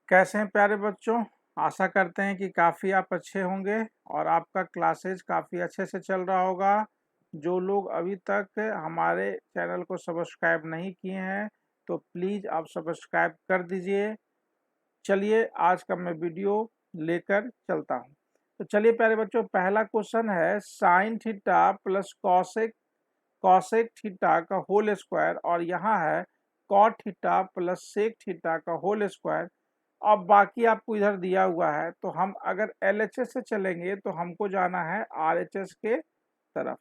कैसे हैं प्यारे बच्चों। आशा करते हैं कि काफ़ी आप अच्छे होंगे और आपका क्लासेज काफ़ी अच्छे से चल रहा होगा। जो लोग अभी तक हमारे चैनल को सब्सक्राइब नहीं किए हैं तो प्लीज़ आप सब्सक्राइब कर दीजिए। चलिए आज का मैं वीडियो लेकर चलता हूं। तो चलिए प्यारे बच्चों, पहला क्वेश्चन है sine theta plus cosec cosec theta का होल स्क्वायर और यहाँ है cot theta plus sec theta का होल स्क्वायर। अब बाकी आपको इधर दिया हुआ है, तो हम अगर LHS से चलेंगे तो हमको जाना है RHS के तरफ।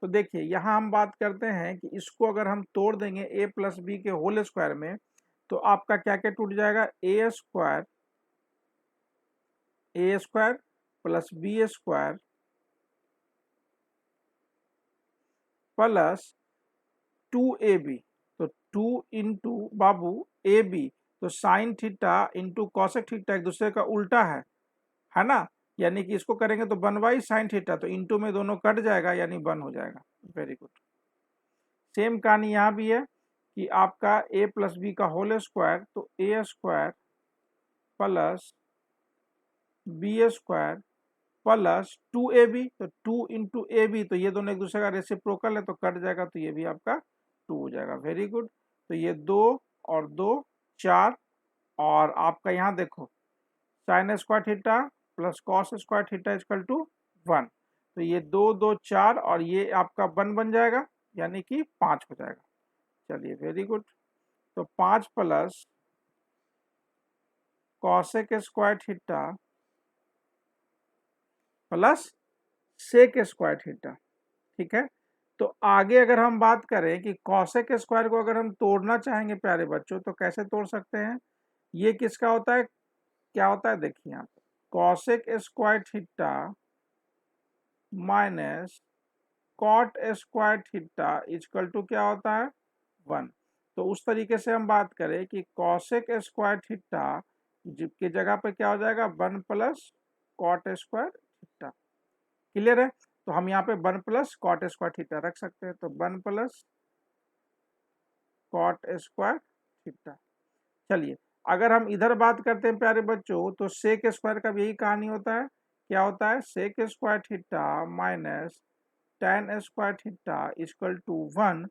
तो देखिए यहाँ हम बात करते हैं कि इसको अगर हम तोड़ देंगे a प्लस बी के होल स्क्वायर में, तो आपका क्या क्या टूट जाएगा, a square plus B square plus 2ab। तो 2 इंटू बाबू ए बी, तो sine theta into cosec theta एक दूसरे का उल्टा है ना। यानी कि इसको करेंगे तो 1/sin थीटा, तो इंटू में दोनों कट जाएगा यानी 1 हो जाएगा। Very good. सेम कहानी यहाँ भी है कि आपका a प्लस बी का होल स्क्वायर, तो ए square plus B square plus 2ab, तो 2 इंटू ए बी, तो ये दोनों एक दूसरे का रेसिप्रोकल है तो कट जाएगा, तो ये भी आपका 2 हो जाएगा। Very good. तो ये 2 और 2 4, और आपका यहाँ देखो sine square theta plus cos square theta equal to 1, तो ये 2 2 4 और ये आपका 1 बन जाएगा यानी कि 5 हो जाएगा। चलिए वेरी गुड। तो 5 plus cosec square theta plus sec square theta, ठीक है। तो आगे अगर हम बात करें कि कॉसेक स्क्वायर को अगर हम तोड़ना चाहेंगे प्यारे बच्चों, तो कैसे तोड़ सकते हैं। ये किसका होता है, क्या होता है, देखिए यहाँ पे cosec square theta minus cot square theta equal to क्या होता है, 1। तो उस तरीके से हम बात करें कि कॉसेक स्क्वायर थीटा की जगह पे क्या हो जाएगा, 1 plus cot square theta. Clear है। तो हम यहाँ पे 1 प्लस कॉट स्क्वायर थीटा रख सकते हैं, तो 1 प्लस कॉट स्क्वायर थीटा। चलिए अगर हम इधर बात करते हैं प्यारे बच्चों, तो सेक स्क्वायर का भी यही कहानी होता है। क्या होता है, sec square theta minus tan square theta equal to 1।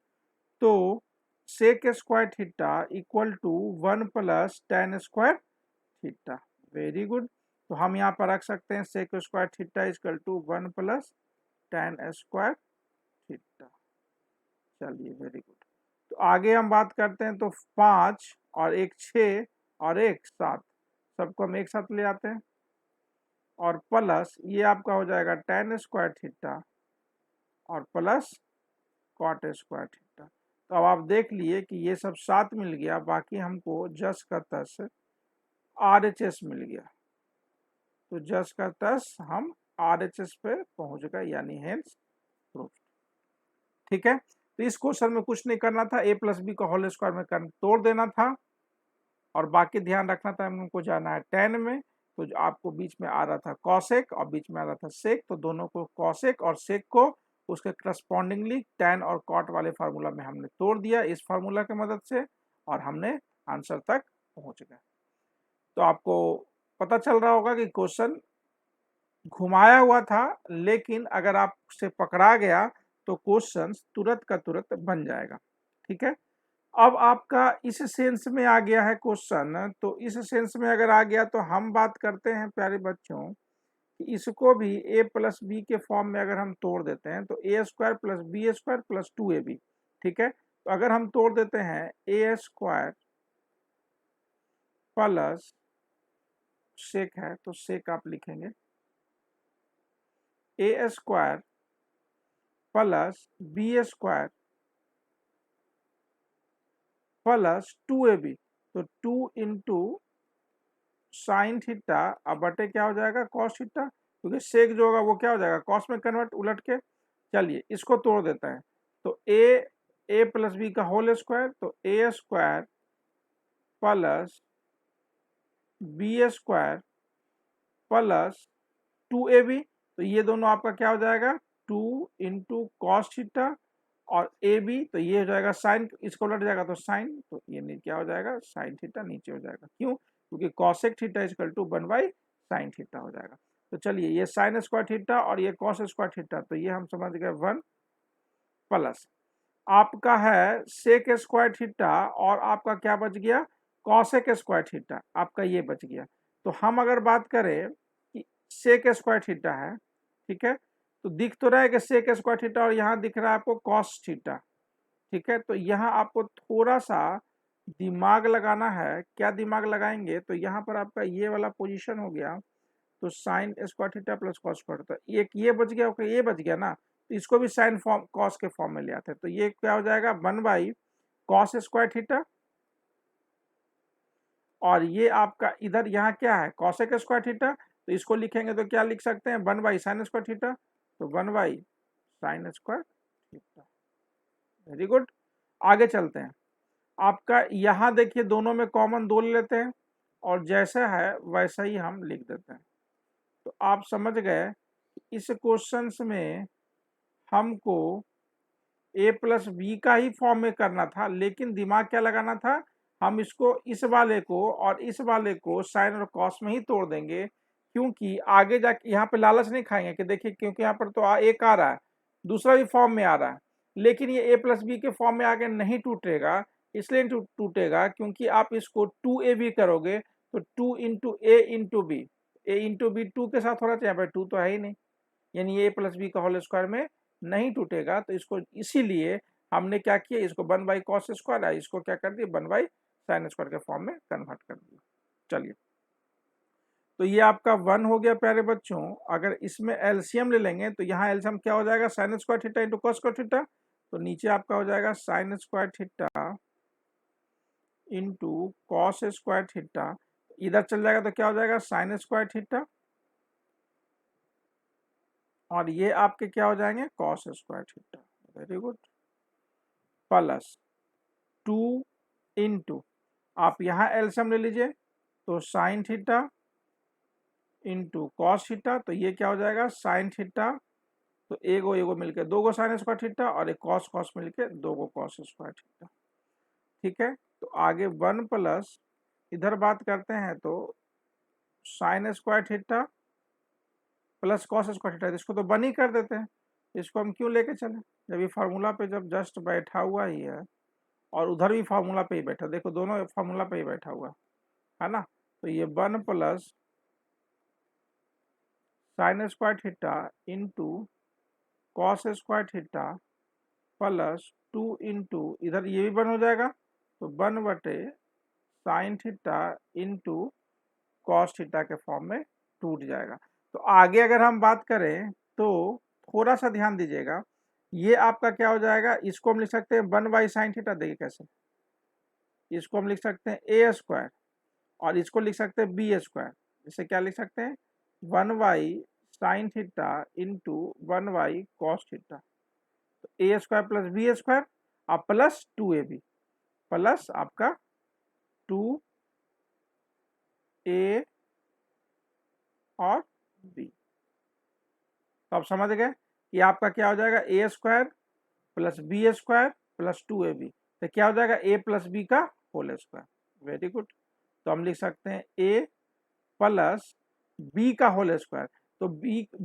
तो sec square theta equal to 1 plus tan square theta. Very good. तो हम यहाँ पर रख सकते हैं sec square theta equal to 1 plus tan square theta. चलिए वेरी गुड। तो आगे हम बात करते हैं, तो 5 और एक 6 और एक 7, सबको हम एक साथ ले आते हैं और प्लस ये आपका हो जाएगा tan स्क्वायर थीटा और प्लस कॉट स्क्वायर थीटा। तो अब आप देख लिए कि ये सब साथ मिल गया, बाकी हमको जस का तस RHS मिल गया। तो जस का तस हम RHS पे पहुंच गए यानी हेंस प्रूफ। ठीक है। तो इस क्वेश्चन में कुछ नहीं करना था, a प्लस बी का होल स्क्वायर में तोड़ देना था और बाकी ध्यान रखना था हमको जाना है tan में। तो जो आपको बीच में आ रहा था कॉसेक और बीच में आ रहा था सेक, तो दोनों को कॉसेक और सेक को उसके करस्पॉन्डिंगली tan और कॉट वाले फार्मूला में हमने तोड़ दिया इस फार्मूला की मदद से, और हमने आंसर तक पहुंच गए। तो आपको पता चल रहा होगा कि क्वेश्चन घुमाया हुआ था, लेकिन अगर आपसे पकड़ा गया तो क्वेश्चन तुरंत का तुरंत बन जाएगा। ठीक है। अब आपका इस सेंस में आ गया है क्वेश्चन, तो इस सेंस में अगर आ गया तो हम बात करते हैं प्यारे बच्चों कि इसको भी a प्लस बी के फॉर्म में अगर हम तोड़ देते हैं, तो ए square plus B square plus 2ab। ठीक है। तो अगर हम तोड़ देते हैं ए स्क्वायर प्लस सेक है तो सेक आप लिखेंगे a square plus B square plus 2ab, तो 2 इंटू साइन थीटा अब बटे क्या हो जाएगा, कॉस थीटा, क्योंकि सेक जो होगा वो क्या हो जाएगा, कॉस में कन्वर्ट उलट के। चलिए इसको तोड़ देते हैं, तो ए प्लस बी का होल स्क्वायर, तो ए square plus B square plus 2ab, तो ये दोनों आपका क्या हो जाएगा, 2 इंटू कॉस थीटा और ए बी, तो ये हो जाएगा साइन, इसको उलट जाएगा तो साइन, तो ये क्या हो जाएगा, साइन थीटा नीचे हो जाएगा। क्यों, क्योंकि cosec theta equal to 1/sin theta हो जाएगा। तो चलिए ये साइन स्क्वायर थीटा और ये कॉस स्क्वायर थीटा, तो ये हम समझ गए 1 प्लस आपका है सेक स्क्वायर थीटा और आपका क्या बच गया कॉसेक स्क्वायर थीटा, आपका ये बच गया। तो हम अगर बात करें कि सेक स्क्वायर थीटा है, ठीक है, तो दिख तो रहा है कि सेक स्क्वायर थीटा और यहाँ दिख रहा है आपको कॉस थीटा, ठीक है। तो यहाँ आपको थोड़ा सा दिमाग लगाना है। क्या दिमाग लगाएंगे, तो यहाँ पर आपका ये वाला पोजीशन हो गया, तो sine square theta plus cos square theta, एक ये बच गया, ओके ये बच गया ना, तो इसको भी साइन फॉर्म कॉस के फॉर्म में ले आते हैं। तो ये क्या हो जाएगा 1/cos स्क्वायर थीटा, और ये आपका इधर यहाँ क्या है कॉसेक स्क्वायर थीटा, तो इसको लिखेंगे तो क्या लिख सकते हैं 1/sin स्क्वायर थीटा, तो 1/sin square theta. Very good, आगे चलते हैं। आपका यहाँ देखिए दोनों में कॉमन 2 ले लेते हैं और जैसा है वैसा ही हम लिख देते हैं। तो आप समझ गए इस क्वेश्चंस में हमको a प्लस बी का ही फॉर्म में करना था, लेकिन दिमाग क्या लगाना था, हम इसको इस वाले को और इस वाले को साइन और कॉस में ही तोड़ देंगे, क्योंकि आगे जाके यहाँ पे लालच नहीं खाएंगे कि देखिए क्योंकि यहाँ पर तो एक आ रहा है, दूसरा भी फॉर्म में आ रहा है, लेकिन ये a प्लस बी के फॉर्म में आगे नहीं टूटेगा। इसलिए टूटेगा क्योंकि आप इसको 2ab करोगे तो 2 into A into B, A into B 2 के साथ हो रहा है, यहाँ पर 2 तो है ही नहीं, यानी ए प्लस बी का होल स्क्वायर में नहीं टूटेगा। तो इसको इसीलिए हमने क्या किया, इसको 1/cos स्क्वायर है, इसको क्या कर दिया 1/sin स्क्वायर के फॉर्म में कन्वर्ट कर दिया। चलिए, तो ये आपका 1 हो गया प्यारे बच्चों। अगर इसमें एलसीएम ले लेंगे तो यहाँ एलसीएम क्या हो जाएगा sine square theta into cos square theta, तो नीचे आपका हो जाएगा sine square theta into cos square theta, इधर चल जाएगा तो क्या हो जाएगा साइन स्क्वायर थीटा, और ये आपके क्या हो जाएंगे cos square theta. Very good, plus 2 into आप यहाँ एलसीएम ले लीजिए, तो sine theta into cos theta, तो ये क्या हो जाएगा साइन थीटा, तो एगो एगो मिलकर 2 गो साइन स्क्वायर थीटा और एक कॉस कॉस मिलकर 2 गो कॉस स्क्वायर थीटा, ठीक है। तो आगे 1 प्लस इधर बात करते हैं तो sine square theta plus cos square theta, इसको तो 1 ही कर देते हैं, इसको हम क्यों लेके चले, जब ये फार्मूला पे जब जस्ट बैठा हुआ ही है और उधर भी फार्मूला पे ही बैठा, देखो दोनों फार्मूला पे ही बैठा हुआ है ना। तो ये 1 plus sine square theta into cos square theta plus 2 into इधर ये भी 1 हो जाएगा, तो 1/साइन थीटा इंटू कॉस थीटा के फॉर्म में टूट जाएगा। तो आगे अगर हम बात करें तो थोड़ा सा ध्यान दीजिएगा, ये आपका क्या हो जाएगा, इसको हम लिख सकते हैं 1/sin थीटा, देखिए कैसे, इसको हम लिख सकते हैं ए स्क्वायर और इसको लिख सकते हैं बी स्क्वायर, इसे क्या लिख सकते हैं 1/sin theta into 1/cos theta, तो ए स्क्वायर प्लस बी स्क्वायर और प्लस 2ab प्लस आपका 2a और b। तो आप समझ गए ये आपका क्या हो जाएगा a square plus B square plus 2ab, तो क्या हो जाएगा a प्लस बी का होल स्क्वायर। वेरी गुड, तो हम लिख सकते हैं a प्लस बी का होल स्क्वायर, तो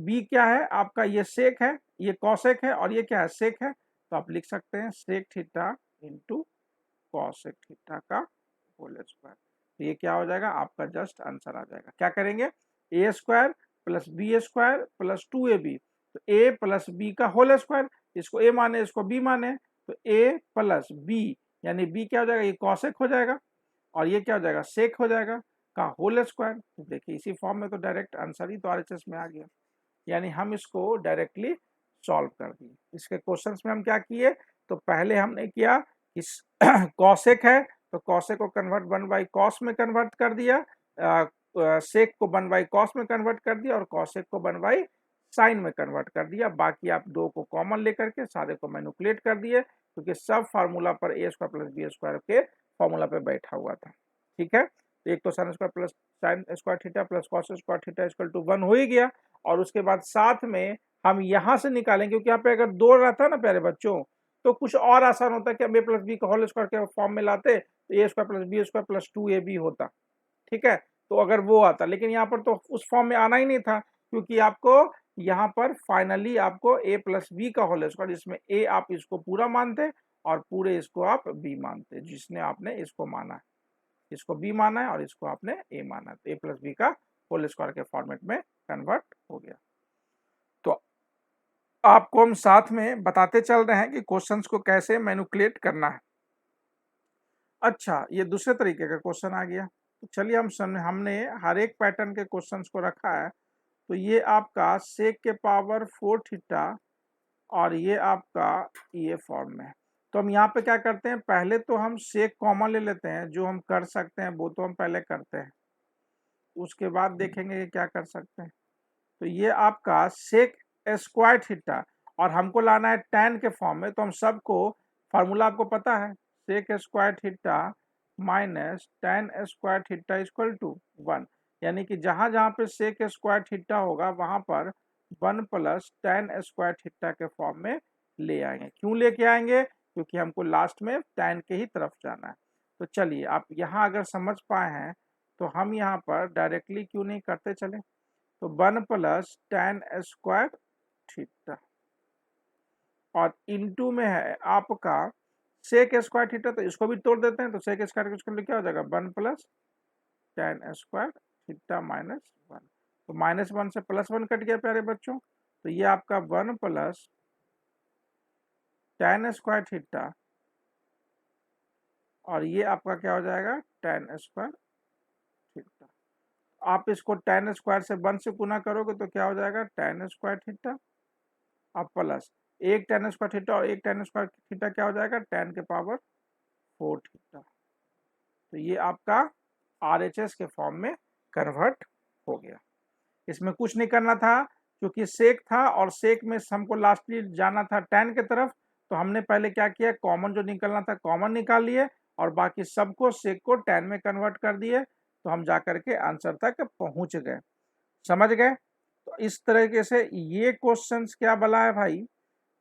b क्या है आपका, ये सेक है, ये कॉसेक है और ये क्या है सेक है, तो आप लिख सकते हैं sec theta into cosec theta का होल स्क्वायर। तो ये क्या हो जाएगा आपका जस्ट आंसर आ जाएगा। क्या करेंगे a square plus B square plus 2ab, तो a प्लस बी का होल स्क्वायर, इसको a माने इसको b माने, तो a प्लस b यानी b क्या हो जाएगा, ये कॉसेक हो जाएगा और ये क्या हो जाएगा सेक हो जाएगा का होल स्क्वायर। तो देखिए इसी फॉर्म में तो डायरेक्ट आंसर ही तो आरएचएस में आ गया, यानी हम इसको डायरेक्टली सॉल्व कर दिए। इसके क्वेश्चंस में हम क्या किए, तो पहले हमने किया इस कॉसेक है तो कॉसेक को कन्वर्ट 1/cos में कन्वर्ट कर दिया, सेक को 1/cos में कन्वर्ट कर दिया और कॉसेक को 1/sin में कन्वर्ट कर दिया। बाकी आप 2 को कॉमन लेकर के सारे को मैनिपुलेट कर दिए, क्योंकि सब फार्मूला पर A square plus B square के फॉर्मूला पे बैठा हुआ था, ठीक है। तो एक तो sine square plus sine square theta plus cos square theta equal to 1 हो ही गया, और उसके बाद साथ में हम यहाँ से निकालें, क्योंकि यहाँ पे अगर 2 रहता ना प्यारे बच्चों तो कुछ और आसान होता कि हम ए प्लस बी का होल स्क्वायर के फॉर्म में लाते, तो ए square plus B square plus 2ab होता, ठीक है, तो अगर वो आता, लेकिन यहाँ पर तो उस फॉर्म में आना ही नहीं था, क्योंकि आपको यहाँ पर फाइनली आपको a प्लस बी का होल स्क्वायर, जिसमें a आप इसको पूरा मानते और पूरे इसको आप b मानते, जिसने आपने इसको माना है, इसको b माना है और इसको आपने a माना है, तो a प्लस बी का होल स्क्वायर के फॉर्मेट में कन्वर्ट हो गया। तो आपको हम साथ में बताते चल रहे हैं कि क्वेश्चंस को कैसे मैनिपुलेट करना है। अच्छा, ये दूसरे तरीके का क्वेश्चन आ गया, तो चलिए हमने हर एक पैटर्न के क्वेश्चंस को रखा है। तो ये आपका सेक के पावर 4 थीटा और ये आपका ये फॉर्म में है। तो हम यहाँ पे क्या करते हैं, पहले तो हम सेक कॉमन ले लेते हैं, जो हम कर सकते हैं वो तो हम पहले करते हैं, उसके बाद देखेंगे कि क्या कर सकते हैं। तो ये आपका सेक स्क्वायर थीटा और हमको लाना है tan के फॉर्म में, तो हम सबको फार्मूला आपको पता है, sec square theta minus tan square theta equal to 1, यानी कि जहां जहां पे सेक स्क्वायर थीटा होगा वहां पर 1 प्लस tan स्क्वायर थीटा के फॉर्म में ले आएंगे। क्यों लेके आएंगे, क्योंकि हमको लास्ट में tan के ही तरफ जाना है। तो चलिए आप यहाँ अगर समझ पाए हैं तो हम यहाँ पर डायरेक्टली क्यों नहीं करते चले, तो 1 प्लस tan स्क्वायर थीटा और इनटू में है आपका सेक स्क्वायर थीटा, तो इसको भी तोड़ देते हैं, तो सेक स्क्वायर क्या हो जाएगा 1 plus tan square theta minus 1, तो -1 से +1 कट गया प्यारे बच्चों, तो ये आपका 1 प्लस tan स्क्वायर थीटा और ये आपका क्या हो जाएगा tan स्क्वायर थीटा। आप इसको tan स्क्वायर से 1 से गुना करोगे तो क्या हो जाएगा tan स्क्वायर थीटा और प्लस एक tan स्क्वायर थीटा और एक tan स्क्वायर थीटा क्या हो जाएगा tan के पावर 4 थीटा। तो ये आपका RHS के फॉर्म में कन्वर्ट हो गया। इसमें कुछ नहीं करना था, क्योंकि सेक था और सेक में हमको लास्टली जाना था tan के तरफ, तो हमने पहले क्या किया, कॉमन जो निकलना था कॉमन निकाल लिए और बाकी सबको सेक को tan में कन्वर्ट कर दिए, तो हम जाकर के आंसर तक पहुंच गए। समझ गए। तो इस तरीके से ये क्वेश्चंस क्या बना है भाई,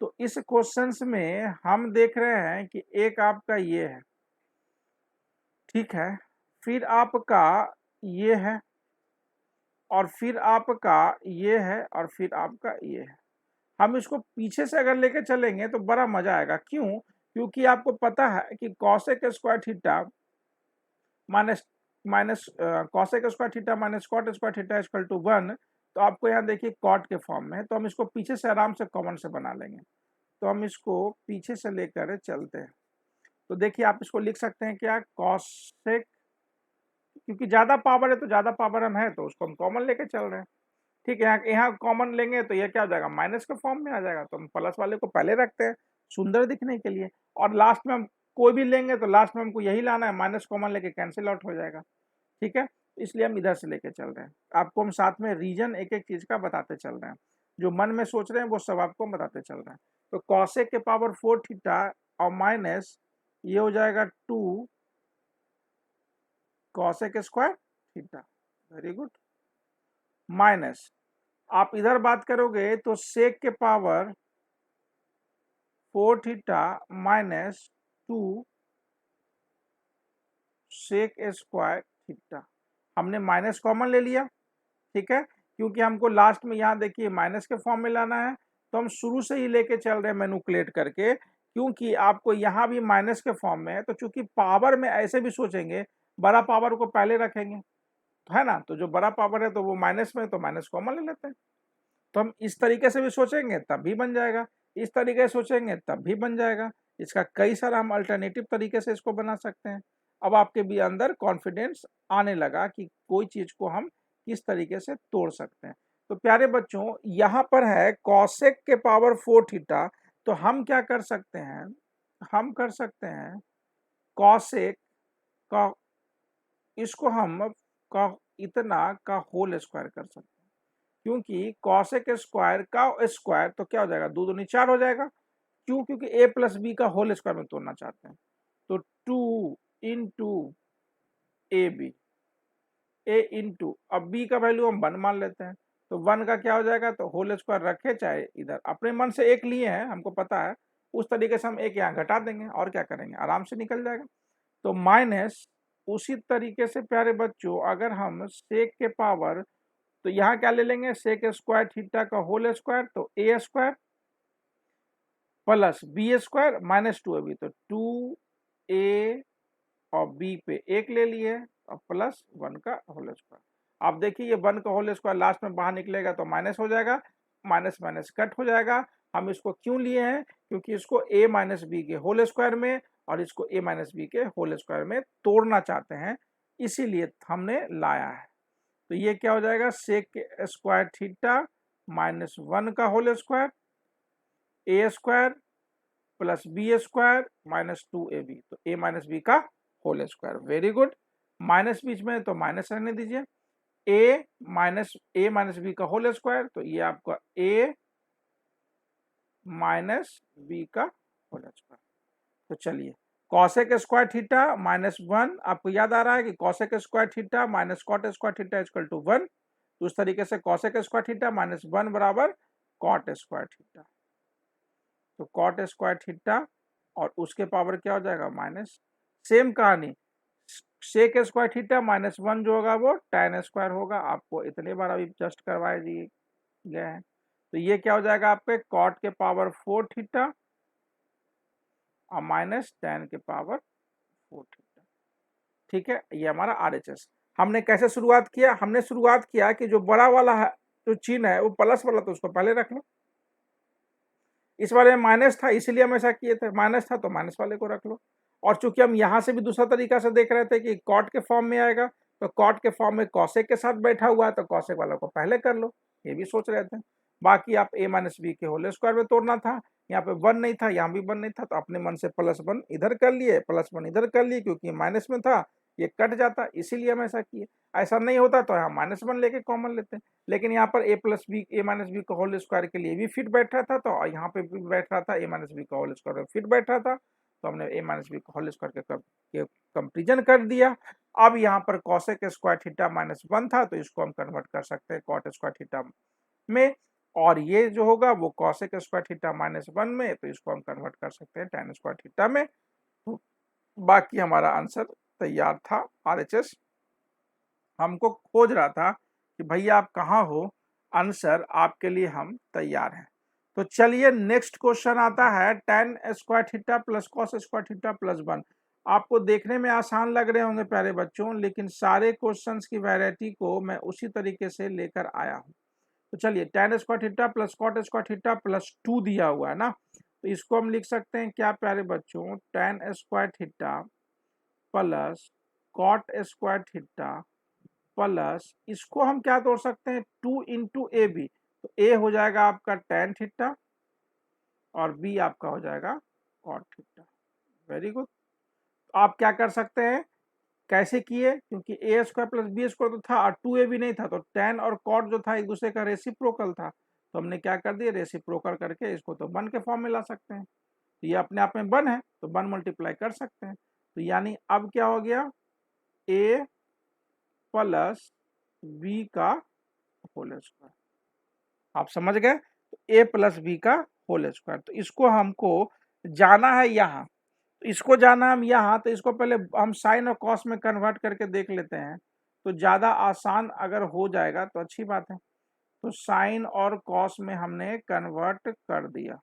तो इस क्वेश्चंस में हम देख रहे हैं कि एक आपका ये है, ठीक है, फिर आपका ये है और फिर आपका ये है और फिर आपका ये है। हम इसको पीछे से अगर लेके चलेंगे तो बड़ा मजा आएगा। क्यों, क्योंकि आपको पता है कि cosec square theta minus minus cosec square theta minus cot square theta equal to 1, तो आपको यहाँ देखिए कॉट के फॉर्म में है, तो हम इसको पीछे से आराम से कॉमन से बना लेंगे। तो हम इसको पीछे से लेकर चलते हैं, तो देखिए आप इसको लिख सकते हैं क्या, कॉसेक, क्योंकि ज्यादा पावर है तो ज्यादा पावर हम है तो उसको हम कॉमन लेके चल रहे हैं। ठीक है, यहाँ कॉमन लेंगे तो ये क्या हो जाएगा माइनस के फॉर्म में आ जाएगा, तो हम प्लस वाले को पहले रखते हैं सुंदर दिखने के लिए, और लास्ट में हम कोई भी लेंगे तो लास्ट में हमको यही लाना है, माइनस कॉमन लेके कैंसिल आउट हो जाएगा। ठीक है, इसलिए हम इधर से लेके चल रहे हैं। आपको हम साथ में रीजन एक एक चीज का बताते चल रहे हैं, जो मन में सोच रहे हैं वो सब आपको बताते चल रहे हैं। तो कॉसेक के पावर 4 थीटा और माइनस ये हो जाएगा 2 cosec square theta, very good, minus आप इधर बात करोगे तो सेक के power 4 theta minus 2 sec square theta, हमने माइनस कॉमन ले लिया। ठीक है, क्योंकि हमको लास्ट में यहाँ देखिए माइनस के फॉर्म में लाना है, तो हम शुरू से ही लेके चल रहे हैं मैनिपुलेट करके, क्योंकि आपको यहाँ भी माइनस के फॉर्म में है, तो चूंकि पावर में ऐसे भी सोचेंगे, बड़ा पावर को पहले रखेंगे, है ना, तो जो बड़ा पावर है तो वो माइनस में, तो माइनस कॉमन ले लेते हैं। तो हम इस तरीके से भी सोचेंगे तब भी बन जाएगा, इस तरीके से सोचेंगे तब भी बन जाएगा, इसका कई सारा हम अल्टरनेटिव तरीके से इसको बना सकते हैं। अब आपके भी अंदर कॉन्फिडेंस आने लगा कि कोई चीज को हम किस तरीके से तोड़ सकते हैं। तो प्यारे बच्चों, यहाँ पर है कॉसेक के पावर 4 थीटा, तो हम क्या कर सकते हैं, हम कर सकते हैं कॉसेक का, इसको हम का इतना का होल स्क्वायर कर सकते हैं, क्योंकि कॉसेक स्क्वायर का स्क्वायर तो क्या हो जाएगा, 2 दूनी 4 हो जाएगा। क्यों, क्योंकि a प्लस बी का होल स्क्वायर में तोड़ना चाहते हैं, तो 2 into A B, A into, अब b का वैल्यू हम 1 मान लेते हैं, तो 1 का क्या हो जाएगा, तो होल स्क्वायर रखे चाहे इधर अपने मन से एक लिए हैं, हमको पता है उस तरीके से हम एक यहाँ घटा देंगे और क्या करेंगे, आराम से निकल जाएगा। तो माइनस उसी तरीके से प्यारे बच्चों अगर हम सेक के पावर, तो यहाँ क्या ले लेंगे, सेक स्क्वायर थीटा का होल स्क्वायर, तो ए square plus B square minus 2ab, तो 2a और b पे 1 ले लिए और प्लस 1 का होल स्क्वायर। आप देखिए ये 1 का होल स्क्वायर लास्ट में बाहर निकलेगा तो माइनस हो जाएगा, माइनस माइनस कट हो जाएगा। हम इसको क्यों लिए हैं, क्योंकि इसको a माइनस बी के होल स्क्वायर में और इसको a माइनस बी के होल स्क्वायर में तोड़ना चाहते हैं, इसीलिए हमने लाया है। तो ये क्या हो जाएगा, सेक स्क्वायर थीटा माइनस 1 का होल स्क्वायर ए square plus B square minus 2ab, तो a माइनस बी का whole square. Very good, minus बीच में तो माइनस रहने दीजिए, a माइनस बी का होल स्क्वायर, तो ये आपका a माइनस बी का होल स्क्वायर। तो चलिए कॉसेक स्क्वायर थीटा माइनस 1, आपको याद आ रहा है कि cosec square theta minus cot square theta equal to 1, तो उस तरीके से कॉसेक स्क्वायर थीटा माइनस 1 बराबर कॉट स्क्वायर थीटा, तो कॉट स्क्वायर थीटा और उसके पावर क्या हो जाएगा माइनस, सेम कहानी सेक स्क्वायर थीटा माइनस 1 जो होगा वो tan स्क्वायर होगा। आपको इतने बार अभी जस्ट करवाए दिए गए हैं, तो ये क्या हो जाएगा आपके कॉट के पावर 4 थीटा और माइनस tan के पावर 4 थीटा। ठीक है, ये हमारा RHS। हमने कैसे शुरुआत किया, हमने शुरुआत किया कि जो बड़ा वाला है जो चिन्ह है वो प्लस वाला, तो उसको पहले रख लो। इस वाले में माइनस था इसीलिए हम ऐसा किए थे, माइनस था तो माइनस वाले को रख लो। और चूंकि हम यहाँ से भी दूसरा तरीका से देख रहे थे कि कॉट के फॉर्म में आएगा, तो कॉट के फॉर्म में कॉसेक के साथ बैठा हुआ है तो कॉसेक वाला को पहले कर लो, ये भी सोच रहे थे। बाकी आप a माइनस बी के होल स्क्वायर में तोड़ना था, यहाँ पे 1 नहीं था, यहाँ भी 1 नहीं था, तो अपने मन से प्लस 1 इधर कर लिए, प्लस 1 इधर कर लिए, क्योंकि माइनस में था ये कट जाता, इसीलिए हम ऐसा किए। ऐसा नहीं होता तो यहाँ माइनस 1 लेके कॉमन लेते हैं, लेकिन यहाँ पर a माइनस बी का होल स्क्वायर के लिए भी फिट बैठ रहा था, तो यहाँ पे भी बैठ रहा था a माइनस बी का होल स्क्वायर में फिट बैठ रहा था, तो हमने a माइनस बी का होल स्क्वायर के कंपेरिजन कर दिया। अब यहाँ पर कॉसेक स्क्वायर थीटा माइनस 1 था, तो इसको हम कन्वर्ट कर सकते हैं कॉट स्क्वायर थीटा में, और ये जो होगा वो कॉसेक स्क्वायर थीटा माइनस 1 में, तो इसको हम कन्वर्ट कर सकते हैं tan स्क्वायर थीटा में। तो बाकी हमारा आंसर तैयार था। RHS हमको खोज रहा था कि भैया आप कहाँ हो, आंसर आपके लिए हम तैयार हैं। तो चलिए नेक्स्ट क्वेश्चन आता है tan square theta plus cos square theta plus 1। आपको देखने में आसान लग रहे होंगे प्यारे बच्चों, लेकिन सारे क्वेश्चंस की वैरायटी को मैं उसी तरीके से लेकर आया हूँ। तो चलिए tan square theta plus cot square theta plus 2 दिया हुआ है ना, तो इसको हम लिख सकते हैं क्या प्यारे बच्चों, tan square theta plus cot square theta plus, इसको हम क्या तोड़ सकते हैं 2 इंटू ए बी, तो ए हो जाएगा आपका tan थीटा और बी आपका हो जाएगा कॉट थीटा। Very good. आप क्या कर सकते हैं, कैसे किए, क्योंकि ए स्क्वायर प्लस बी स्क्वायर तो था और 2ab नहीं था, तो tan और कॉट जो था एक दूसरे का रेसिप्रोकल था, तो हमने क्या कर दिया रेसिप्रोकल करके इसको तो 1 के फॉर्म में ला सकते हैं, तो ये अपने आप में 1 है तो 1 मल्टीप्लाई कर सकते हैं। तो यानी अब क्या हो गया, a प्लस बी का होल स्क्वायर, आप समझ गए, तो a प्लस बी का होल स्क्वायर, तो इसको हमको जाना है यहाँ, तो इसको जाना हम यहाँ, तो इसको पहले हम साइन और कॉस में कन्वर्ट करके देख लेते हैं, तो ज़्यादा आसान अगर हो जाएगा तो अच्छी बात है। तो साइन और कॉस में हमने कन्वर्ट कर दिया,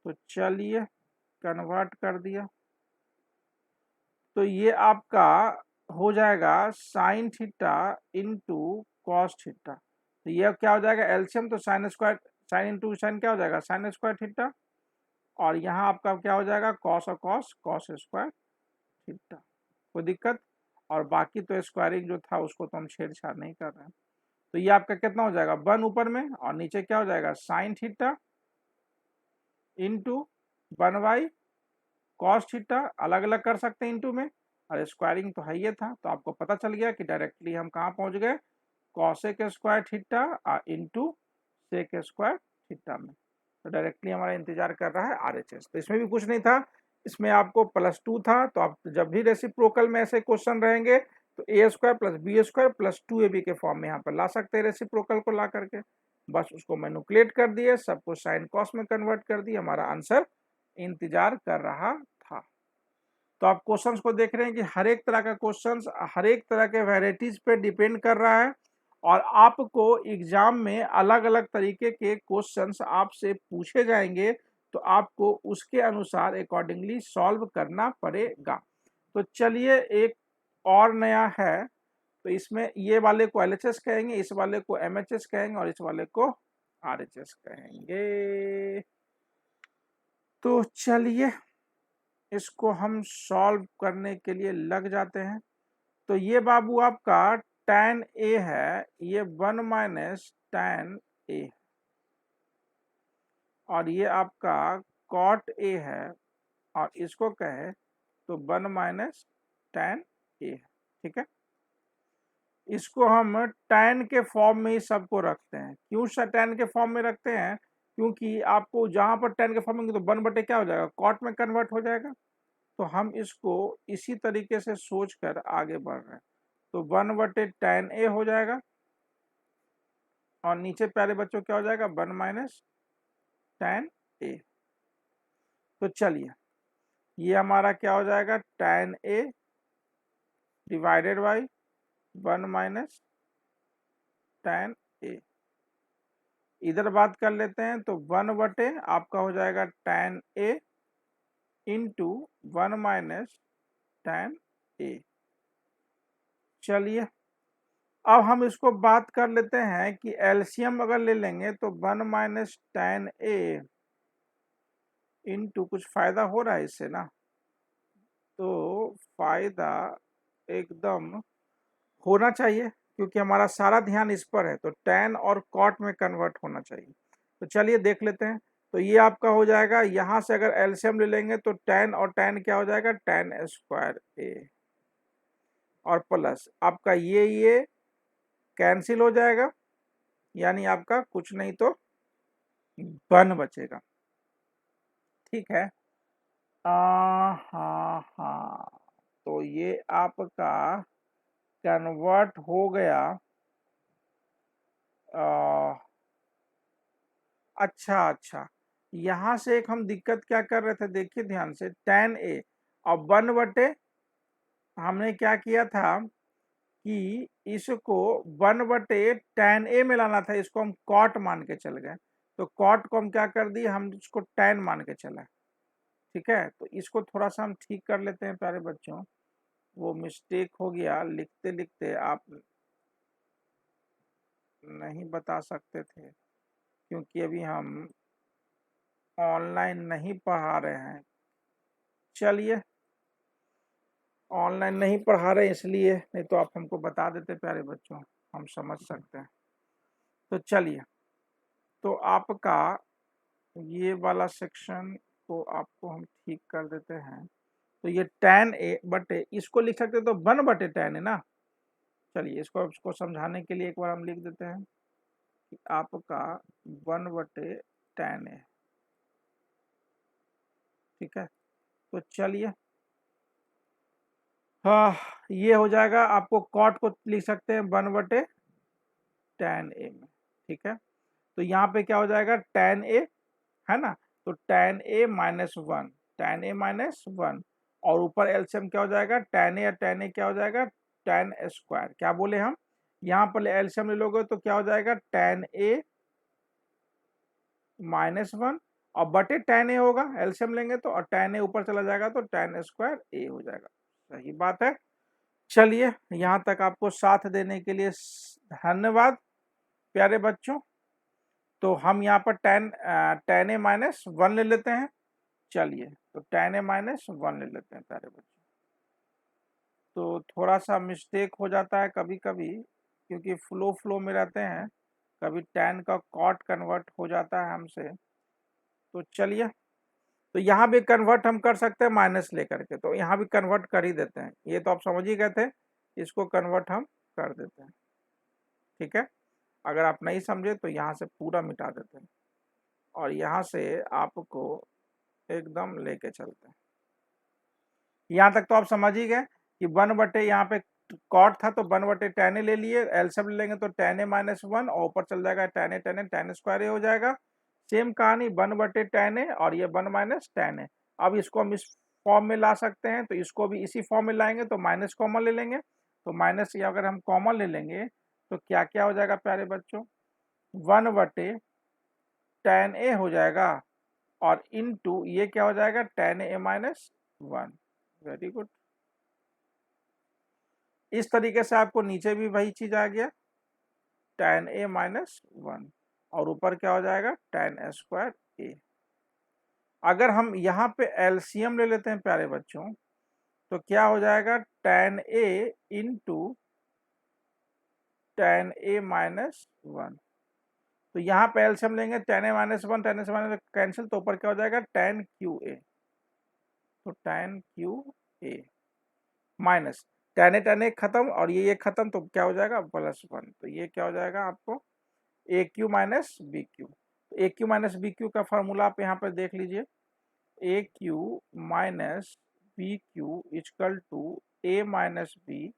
तो चलिए कन्वर्ट कर दिया, तो ये आपका हो जाएगा sign theta into cos theta, तो ये क्या हो जाएगा एलसीएम, तो sine square, sine into sine क्या हो जाएगा साइन स्क्वायर थीटा, और यहाँ आपका क्या हो जाएगा कॉस और कॉस, कॉस स्क्वायर थीटा। कोई दिक्कत, और बाकी तो स्क्वायरिंग जो था उसको तो हम छेड़छाड़ नहीं कर रहे हैं। तो ये आपका कितना हो जाएगा 1 ऊपर में, और नीचे क्या हो जाएगा sign theta into 1 cos theta, अलग अलग कर सकते हैं इंटू में, और स्क्वायरिंग तो है ये था, तो आपको पता चल गया कि डायरेक्टली हम कहाँ पहुंच गए, cosec square theta into sec square theta में। तो डायरेक्टली हमारा इंतजार कर रहा है RHS। तो इसमें भी कुछ नहीं था, इसमें आपको +2 था, तो आप जब भी रेसिप्रोकल में ऐसे क्वेश्चन रहेंगे तो a square plus B square plus 2ab के फॉर्म में यहाँ पर ला सकते हैं रेसिप्रोकल को ला करके, बस उसको मैनिपुलेट कर दिए, सबको साइन कॉस में कन्वर्ट कर दिए, हमारा आंसर इंतजार कर रहा था। तो आप क्वेश्चंस को देख रहे हैं कि हर एक तरह का क्वेश्चंस हर एक तरह के वैरायटीज पे डिपेंड कर रहा है और आपको एग्जाम में अलग अलग तरीके के क्वेश्चंस आपसे पूछे जाएंगे, तो आपको उसके अनुसार अकॉर्डिंगली सॉल्व करना पड़ेगा। तो चलिए एक और नया है, तो इसमें ये वाले को एलएचएस कहेंगे, इस वाले को एमएचएस कहेंगे और इस वाले को आरएचएस कहेंगे। तो चलिए इसको हम सॉल्व करने के लिए लग जाते हैं। तो ये बाबू आपका tan a है, ये 1 माइनस tan a और ये आपका cot a है और इसको कहे तो 1 माइनस tan a है। ठीक है, इसको हम tan के फॉर्म में ही सबको रखते हैं। क्यों tan के फॉर्म में रखते हैं? क्योंकि आपको जहां पर tan के फॉर्म में तो 1 बटे क्या हो जाएगा, cot में कन्वर्ट हो जाएगा। तो हम इसको इसी तरीके से सोचकर आगे बढ़ रहे हैं। तो 1 बटे tan a हो जाएगा और नीचे प्यारे बच्चों क्या हो जाएगा, 1 माइनस tan a। तो चलिए ये हमारा क्या हो जाएगा, tan a divided by 1 minus tan a। इधर बात कर लेते हैं तो 1 बटे आपका हो जाएगा tan a into 1 minus tan a। चलिए अब हम इसको बात कर लेते हैं कि एलसीएम अगर ले लेंगे तो 1 माइनस tan a इंटू कुछ फायदा हो रहा है इससे ना, तो फायदा एकदम होना चाहिए क्योंकि हमारा सारा ध्यान इस पर है, तो tan और cot में कन्वर्ट होना चाहिए। तो चलिए देख लेते हैं। तो ये आपका हो जाएगा, यहाँ से अगर एलसीएम ले लेंगे तो tan और tan क्या हो जाएगा, tan स्क्वायर a और प्लस आपका ये कैंसिल हो जाएगा, यानी आपका कुछ नहीं तो 1 बचेगा। ठीक है, हाँ, तो ये आपका कन्वर्ट हो गया। अच्छा, यहाँ से एक हम दिक्कत क्या कर रहे थे, देखिए ध्यान से, tan a और 1 बटे हमने क्या किया था कि इसको 1 बटे tan a में लाना था, इसको हम cot मान के चल गए। तो cot को हम क्या कर दिए, हम इसको tan मान के चला। ठीक है, तो इसको थोड़ा सा हम ठीक कर लेते हैं प्यारे बच्चों, वो मिस्टेक हो गया, लिखते लिखते आप नहीं बता सकते थे क्योंकि अभी हम ऑनलाइन नहीं पढ़ा रहे हैं। चलिए ऑनलाइन नहीं पढ़ा रहे इसलिए, नहीं तो आप हमको बता देते प्यारे बच्चों, हम समझ सकते हैं। तो चलिए, तो आपका ये वाला सेक्शन को आपको हम ठीक कर देते हैं। तो ये tan a बटे, इसको लिख सकते तो 1 बटे tan है ना। चलिए इसको समझाने के लिए एक बार हम लिख देते हैं कि आपका 1 बटे tan है। ठीक है, तो चलिए हाँ, ये हो जाएगा, आपको cot को लिख सकते हैं 1 बटे tan a में। ठीक है, तो यहाँ पे क्या हो जाएगा, tan a है ना, तो tan a minus 1, tan a minus 1 और ऊपर एलसीएम क्या हो जाएगा, tan a और tan a क्या हो जाएगा, tan स्क्वायर। क्या बोले हम, यहाँ पर एलसीएम ले लोगे तो क्या हो जाएगा, tan a माइनस 1 और बटे tan a होगा, एलसीएम लेंगे तो, और tan a ऊपर चला जाएगा तो tan स्क्वायर a हो जाएगा। सही बात है। चलिए यहाँ तक आपको साथ देने के लिए धन्यवाद प्यारे बच्चों। तो हम यहाँ पर tan a माइनस 1 ले लेते हैं। चलिए तो tan a माइनस 1 ले लेते हैं प्यारे बच्चों। तो थोड़ा सा मिस्टेक हो जाता है कभी कभी क्योंकि फ्लो में रहते हैं, कभी tan का cot कन्वर्ट हो जाता है हमसे। तो चलिए, तो यहाँ भी कन्वर्ट हम कर सकते हैं माइनस लेकर के, तो यहाँ भी कन्वर्ट कर ही देते हैं, ये तो आप समझ ही गए थे, इसको कन्वर्ट हम कर देते हैं। ठीक है, अगर आप नहीं समझे तो यहाँ से पूरा मिटा देते हैं और यहाँ से आपको एकदम लेके चलते हैं। यहाँ तक तो आप समझ ही गए कि 1 बटे यहाँ पे कॉट था तो 1 बटे tan a ले लिए, एलसीएम ले लेंगे तो tan a माइनस 1 और ऊपर चल जाएगा tan a tan square a हो जाएगा। सेम कहानी 1 बटे tan a और ये 1 माइनस tan a। अब इसको हम इस फॉर्म में ला सकते हैं, तो इसको भी इसी फॉर्म में लाएंगे तो माइनस कॉमन ले लेंगे, तो माइनस या अगर हम कॉमन ले लेंगे तो क्या क्या हो जाएगा प्यारे बच्चों, 1/tan A हो जाएगा और इनटू ये क्या हो जाएगा tan A minus 1। Very good. इस तरीके से आपको नीचे भी वही चीज आ गया tan A माइनस 1 और ऊपर क्या हो जाएगा tan A²। अगर हम यहाँ पे एलसीएम ले लेते हैं प्यारे बच्चों तो क्या हो जाएगा tan A into tan A minus 1। तो यहाँ पे एलसीएम लेंगे tan A minus 1, tan A minus cancel, तो ऊपर क्या हो जाएगा tan QA। तो tan QA minus tan A खत्म और ये खत्म, तो क्या हो जाएगा +1। तो ये क्या हो जाएगा आपको AQ minus BQ। AQ minus BQ का फॉर्मूला आप यहाँ पर देख लीजिए, AQ minus BQ equal to A minus B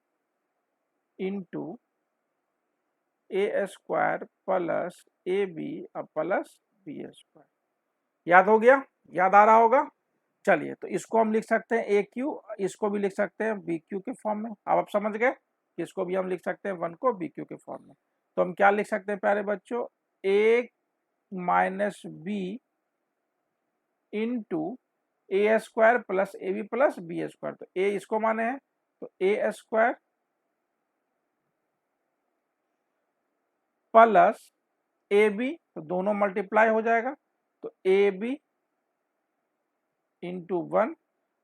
into A² plus AB plus B²। याद हो गया, याद आ रहा होगा। चलिए तो इसको हम लिख सकते हैं AQ, इसको भी लिख सकते हैं BQ के फॉर्म में। अब आप समझ गए, इसको भी हम लिख सकते हैं 1 को BQ के फॉर्म में। तो हम क्या लिख सकते हैं प्यारे बच्चों, A minus B into A² plus AB plus B²। तो A इसको माने हैं तो A² प्लस AB, तो दोनों मल्टीप्लाई हो जाएगा, तो AB इंटू 1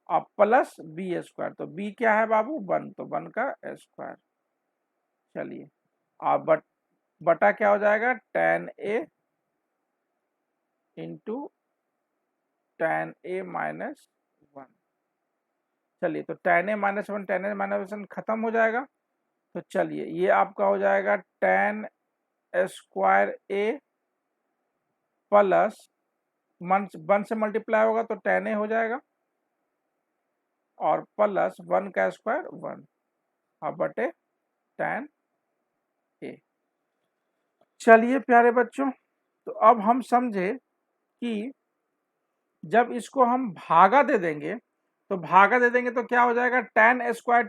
और प्लस B²। तो B क्या है बाबू 1, तो 1 का स्क्वायर। चलिए अब बटा क्या हो जाएगा tan A into tan A minus 1। चलिए तो tan A minus 1 tan A minus 1 खत्म हो जाएगा, तो चलिए ये आपका हो जाएगा tan A² प्लस 1 से मल्टीप्लाई होगा तो tan A हो जाएगा और प्लस 1 का स्क्वायर 1 और बटे tan A। चलिए प्यारे बच्चों, तो अब हम समझे कि जब इसको हम भागा दे देंगे तो क्या हो जाएगा tan A²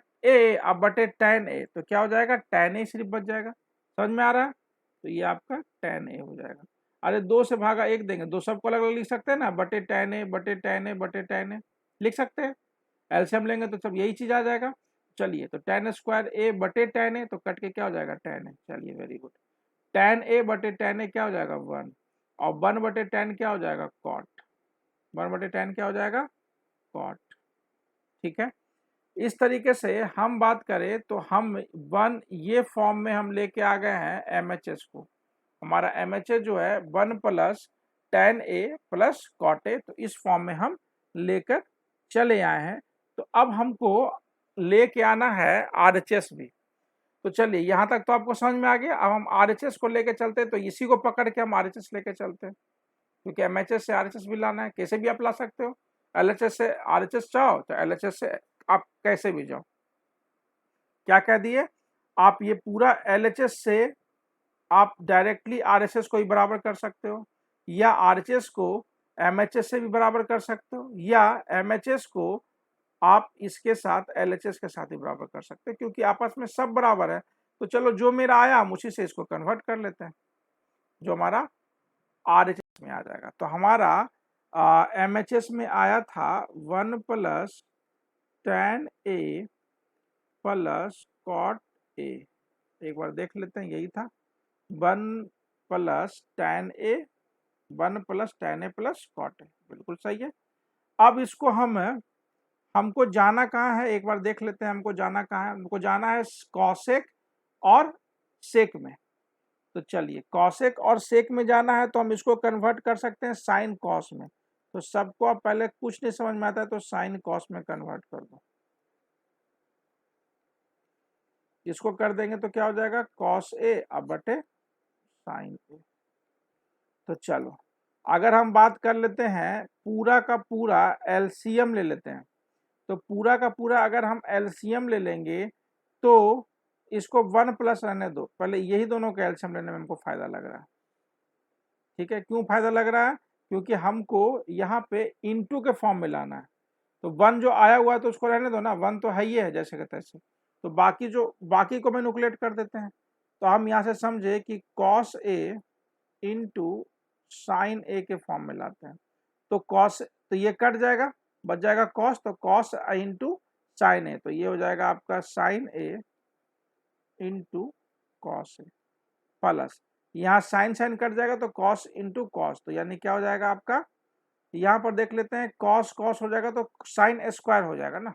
अब बटे tan A, तो क्या हो जाएगा tan A सिर्फ बच जाएगा। समझ में आ रहा है, तो ये आपका tan A हो जाएगा। अरे 2 से भागा 1 देंगे, दो सबको अलग अलग लिख सकते हैं ना, बटे tan A बटे tan A बटे tan A लिख सकते हैं। एलसीएम लेंगे तो सब यही चीज आ जाएगा। चलिए तो tan² A बटे tan A, तो कट के क्या हो जाएगा tan A। चलिए वेरी गुड, tan A बटे tan A क्या हो जाएगा 1 और 1 बटे tan क्या हो जाएगा cot, 1 बटे tan क्या हो जाएगा cot। ठीक है, इस तरीके से हम बात करें तो हम 1 ये फॉर्म में हम लेके आ गए हैं MHS को। हमारा MHS जो है 1 plus tan A plus cot A, तो इस फॉर्म में हम लेकर चले आए हैं। तो अब हमको लेके आना है RHS भी। तो चलिए यहाँ तक तो आपको समझ में आ गया। अब हम RHS को लेके चलते हैं, तो इसी को पकड़ के हम RHS लेके चलते हैं, क्योंकि MHS से RHS भी लाना है। कैसे भी आप ला सकते हो, LHS से RHS चाहो तो LHS से आप कैसे भी जाओ। क्या कह दिए, आप ये पूरा LHS से आप डायरेक्टली RHS को ही बराबर कर सकते हो, या RHS को MHS से भी बराबर कर सकते हो, या MHS को आप इसके साथ LHS के साथ ही बराबर कर सकते हैं, क्योंकि आपस में सब बराबर है। तो चलो जो मेरा आया हम उसी से इसको कन्वर्ट कर लेते हैं, जो हमारा RHS में आ जाएगा। तो हमारा MHS में आया था 1 plus tan A plus cot A। एक बार देख लेते हैं, यही था 1 plus tan A 1 plus tan A plus cot A, बिल्कुल सही है। अब इसको हमको जाना कहाँ है, एक बार देख लेते हैं। हमको जाना कहाँ है, हमको जाना है कॉसेक और सेक में। तो चलिए कॉसेक और सेक में जाना है, तो हम इसको कन्वर्ट कर सकते हैं साइन कॉस में। तो सबको अब पहले कुछ नहीं समझ में आता है तो साइन कॉस में कन्वर्ट कर दो। इसको कर देंगे तो क्या हो जाएगा कॉस ए अब बटे साइन ए। तो चलो अगर हम बात कर लेते हैं पूरा का पूरा एलसीएम ले लेते हैं, तो पूरा का पूरा अगर हम एलसीएम ले लेंगे तो इसको 1 प्लस रहने दो, पहले यही दोनों का एलसीएम लेने में हमको फायदा लग रहा है। ठीक है, क्यों फायदा लग रहा है, क्योंकि हमको यहाँ पे इंटू के फॉर्म में लाना है। तो 1 जो आया हुआ है तो उसको रहने दो ना, 1 तो है ही है जैसे कि तैसे। तो बाकी को मैनिपुलेट कर देते हैं। तो हम यहाँ से समझे कि cos A इंटू साइन ए के फॉर्म में लाते हैं। तो cos, तो ये कट जाएगा, बच जाएगा cos, तो cos इंटू साइन ए, तो ये हो जाएगा आपका sign A into cos A, plus यहाँ साइन साइन कट जाएगा तो cos इंटू कॉस, तो यानी क्या हो जाएगा आपका, यहाँ पर देख लेते हैं cos cos हो जाएगा तो साइन स्क्वायर हो जाएगा ना,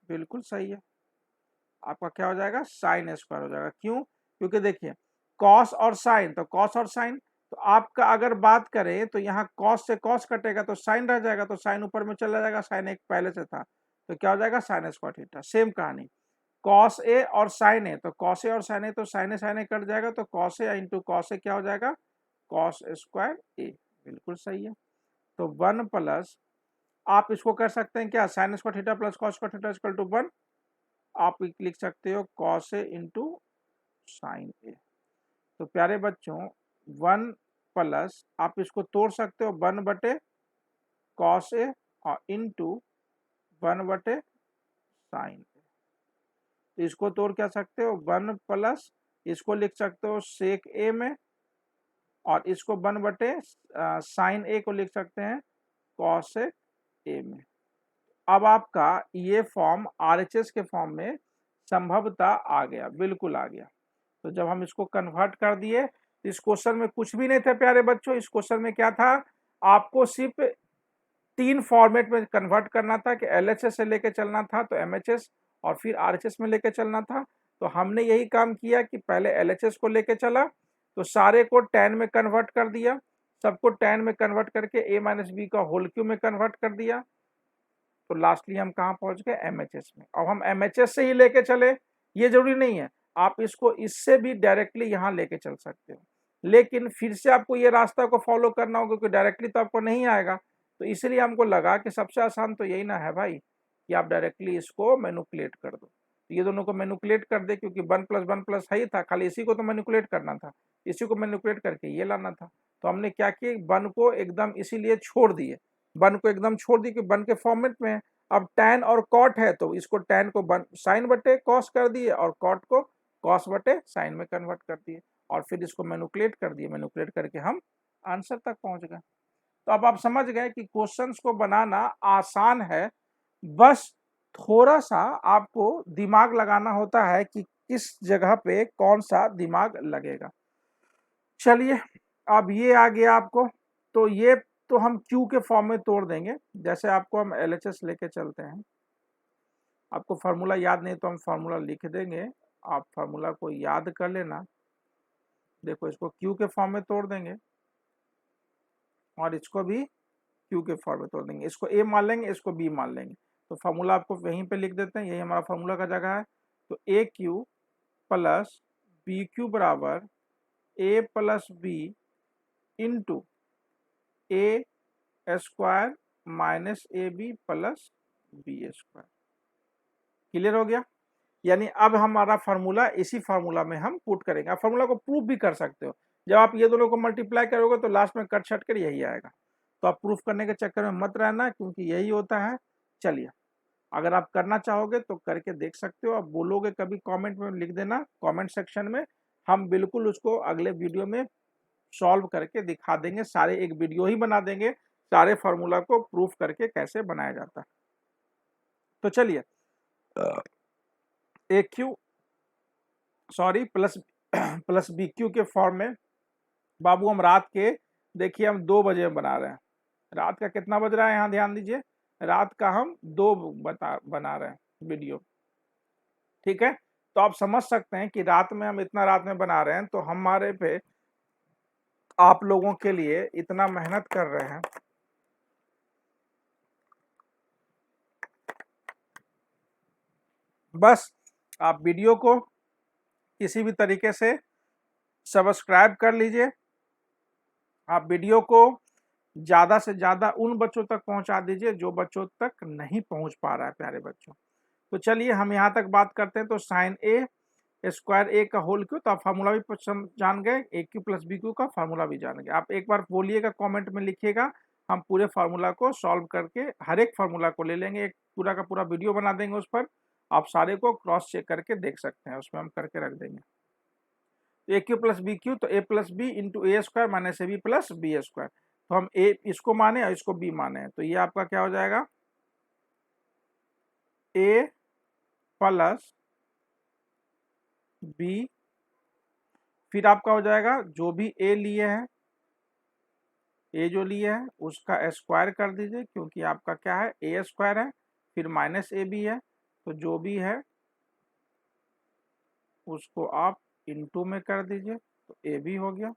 बिल्कुल सही है, आपका क्या हो जाएगा, साइन स्क्वायर हो जाएगा। क्यों, क्योंकि देखिए cos और साइन, तो cos और साइन, तो आपका अगर बात करें तो यहाँ cos से cos कटेगा तो साइन रह जाएगा, तो साइन ऊपर में चला जाएगा, साइन एक पहले से था, तो क्या हो जाएगा साइन स्क्वायर थीटा। सेम कहानी cos ए और साइन ए, तो cos ए और साइन ए, तो साइन ए कट जाएगा, तो cos ए इंटू cos ए क्या हो जाएगा, cos स्क्वायर ए, बिल्कुल सही है। तो 1 प्लस, आप इसको कर सकते हैं क्या, sine square theta plus cos square theta equal to 1, आप लिख सकते हो cos A into sine A. तो प्यारे बच्चों 1 प्लस, आप इसको तोड़ सकते हो 1 बटे cos ए और इंटू 1 बटे साइन ए, तो इसको तोड़ क्या सकते हो 1 प्लस, इसको लिख सकते हो सेक ए में, और इसको 1 बटे साइन ए को लिख सकते हैं कॉस ए में। अब आपका ये फॉर्म आरएचएस के फॉर्म में संभवतः आ गया, बिल्कुल आ गया। तो जब हम इसको कन्वर्ट कर दिए, इस क्वेश्चन में कुछ भी नहीं था प्यारे बच्चों, इस क्वेश्चन में क्या था, आपको सिर्फ 3 फॉर्मेट में कन्वर्ट करना था कि एलएचएस से लेके चलना था तो एमएचएस, और फिर आरएचएस में लेके चलना था। तो हमने यही काम किया कि पहले एलएचएस को लेके चला, तो सारे को tan में कन्वर्ट कर दिया, सबको tan में कन्वर्ट करके a माइनस बी का होल क्यूब में कन्वर्ट कर दिया, तो लास्टली हम कहाँ पहुंच गए, एमएचएस में। अब हम एमएचएस से ही लेके चले, ये जरूरी नहीं है, आप इसको इससे भी डायरेक्टली यहाँ लेके चल सकते हो, लेकिन फिर से आपको ये रास्ता को फॉलो करना होगा क्योंकि डायरेक्टली तो आपको नहीं आएगा। तो इसलिए हमको लगा कि सबसे आसान तो यही ना है भाई कि आप डायरेक्टली इसको मैनिपुलेट कर दो, तो ये दोनों को मैनिपुलेट कर दे, क्योंकि 1 प्लस 1 प्लस है ही था, खाली इसी को तो मैनिपुलेट करना था, इसी को मैनिपुलेट करके ये लाना था। तो हमने क्या किया, 1 को एकदम इसीलिए छोड़ दिए, 1 को एकदम छोड़ दिए कि 1 के फॉर्मेट में है। अब tan और cot है तो इसको tan को साइन बटे cos कर दिए और cot को cos बटे साइन में कन्वर्ट कर दिए, और फिर इसको मैनिपुलेट कर दिए, मैनिपुलेट करके हम आंसर तक पहुंच गए। तो अब आप समझ गए कि क्वेश्चंस को बनाना आसान है, बस थोड़ा सा आपको दिमाग लगाना होता है कि किस जगह पे कौन सा दिमाग लगेगा। चलिए अब ये आ गया आपको, तो ये तो हम Q के फॉर्म में तोड़ देंगे, जैसे आपको हम LHS लेके चलते हैं। आपको फार्मूला याद नहीं तो हम फार्मूला लिख देंगे, आप फार्मूला को याद कर लेना। देखो इसको Q के फॉर्म में तोड़ देंगे और इसको भी Q के फॉर्म में तोड़ देंगे, इसको A मान लेंगे, इसको B मान लेंगे। तो फार्मूला आपको वहीं पे लिख देते हैं, यही हमारा फार्मूला का जगह है। तो AQ प्लस BQ बराबर A plus B into A square minus A B plus B square. Clear हो गया, यानी अब हमारा फार्मूला इसी फार्मूला में हम पुट करेंगे। आप फार्मूला को प्रूफ भी कर सकते हो, जब आप ये दोनों को मल्टीप्लाई करोगे तो लास्ट में कट छट कर यही आएगा। तो आप प्रूफ करने के चक्कर में मत रहना, क्योंकि यही होता है। चलिए अगर आप करना चाहोगे तो करके देख सकते हो, आप बोलोगे कभी कमेंट में लिख देना, कमेंट सेक्शन में, हम बिल्कुल उसको अगले वीडियो में सॉल्व करके दिखा देंगे। सारे एक वीडियो ही बना देंगे सारे फार्मूला को प्रूफ करके कैसे बनाया जाता है। तो चलिए a cube sorry plus b cube के फॉर्म में बाबू हम रात के, देखिए हम 2 बजे बना रहे हैं। रात का कितना बज रहा है, यहाँ ध्यान दीजिए, रात का हम 2 बना रहे हैं वीडियो, ठीक है। तो आप समझ सकते हैं कि रात में हम इतना रात में बना रहे हैं, तो हमारे पे आप लोगों के लिए इतना मेहनत कर रहे हैं। बस आप वीडियो को किसी भी तरीके से सब्सक्राइब कर लीजिए, आप वीडियो को ज़्यादा से ज़्यादा उन बच्चों तक पहुंचा दीजिए जो बच्चों तक नहीं पहुंच पा रहा है प्यारे बच्चों। तो चलिए हम यहाँ तक बात करते हैं। तो साइन ए स्क्वायर ए का होल क्यू, तो आप फार्मूला भी जान गए, ए क्यू प्लस बी क्यू का फार्मूला भी जान गए। आप एक बार बोलिएगा, कमेंट में लिखिएगा, हम पूरे फार्मूला को सॉल्व करके हर एक फार्मूला को ले लेंगे, एक पूरा का पूरा वीडियो बना देंगे उस पर, आप सारे को क्रॉस चेक करके देख सकते हैं, उसमें हम करके रख देंगे। तो ए क्यू प्लस बी क्यू, तो a plus b into A square minus A B plus B square. तो हम ए इसको माने और इसको बी माने, तो ये आपका क्या हो जाएगा, ए प्लस बी, फिर आपका हो जाएगा जो भी ए लिए है, ए जो लिए है उसका स्क्वायर कर दीजिए, क्योंकि आपका क्या है ए स्क्वायर है, फिर माइनस ए बी है, तो जो भी है उसको आप इनटू में कर दीजिए, तो ए बी हो गया,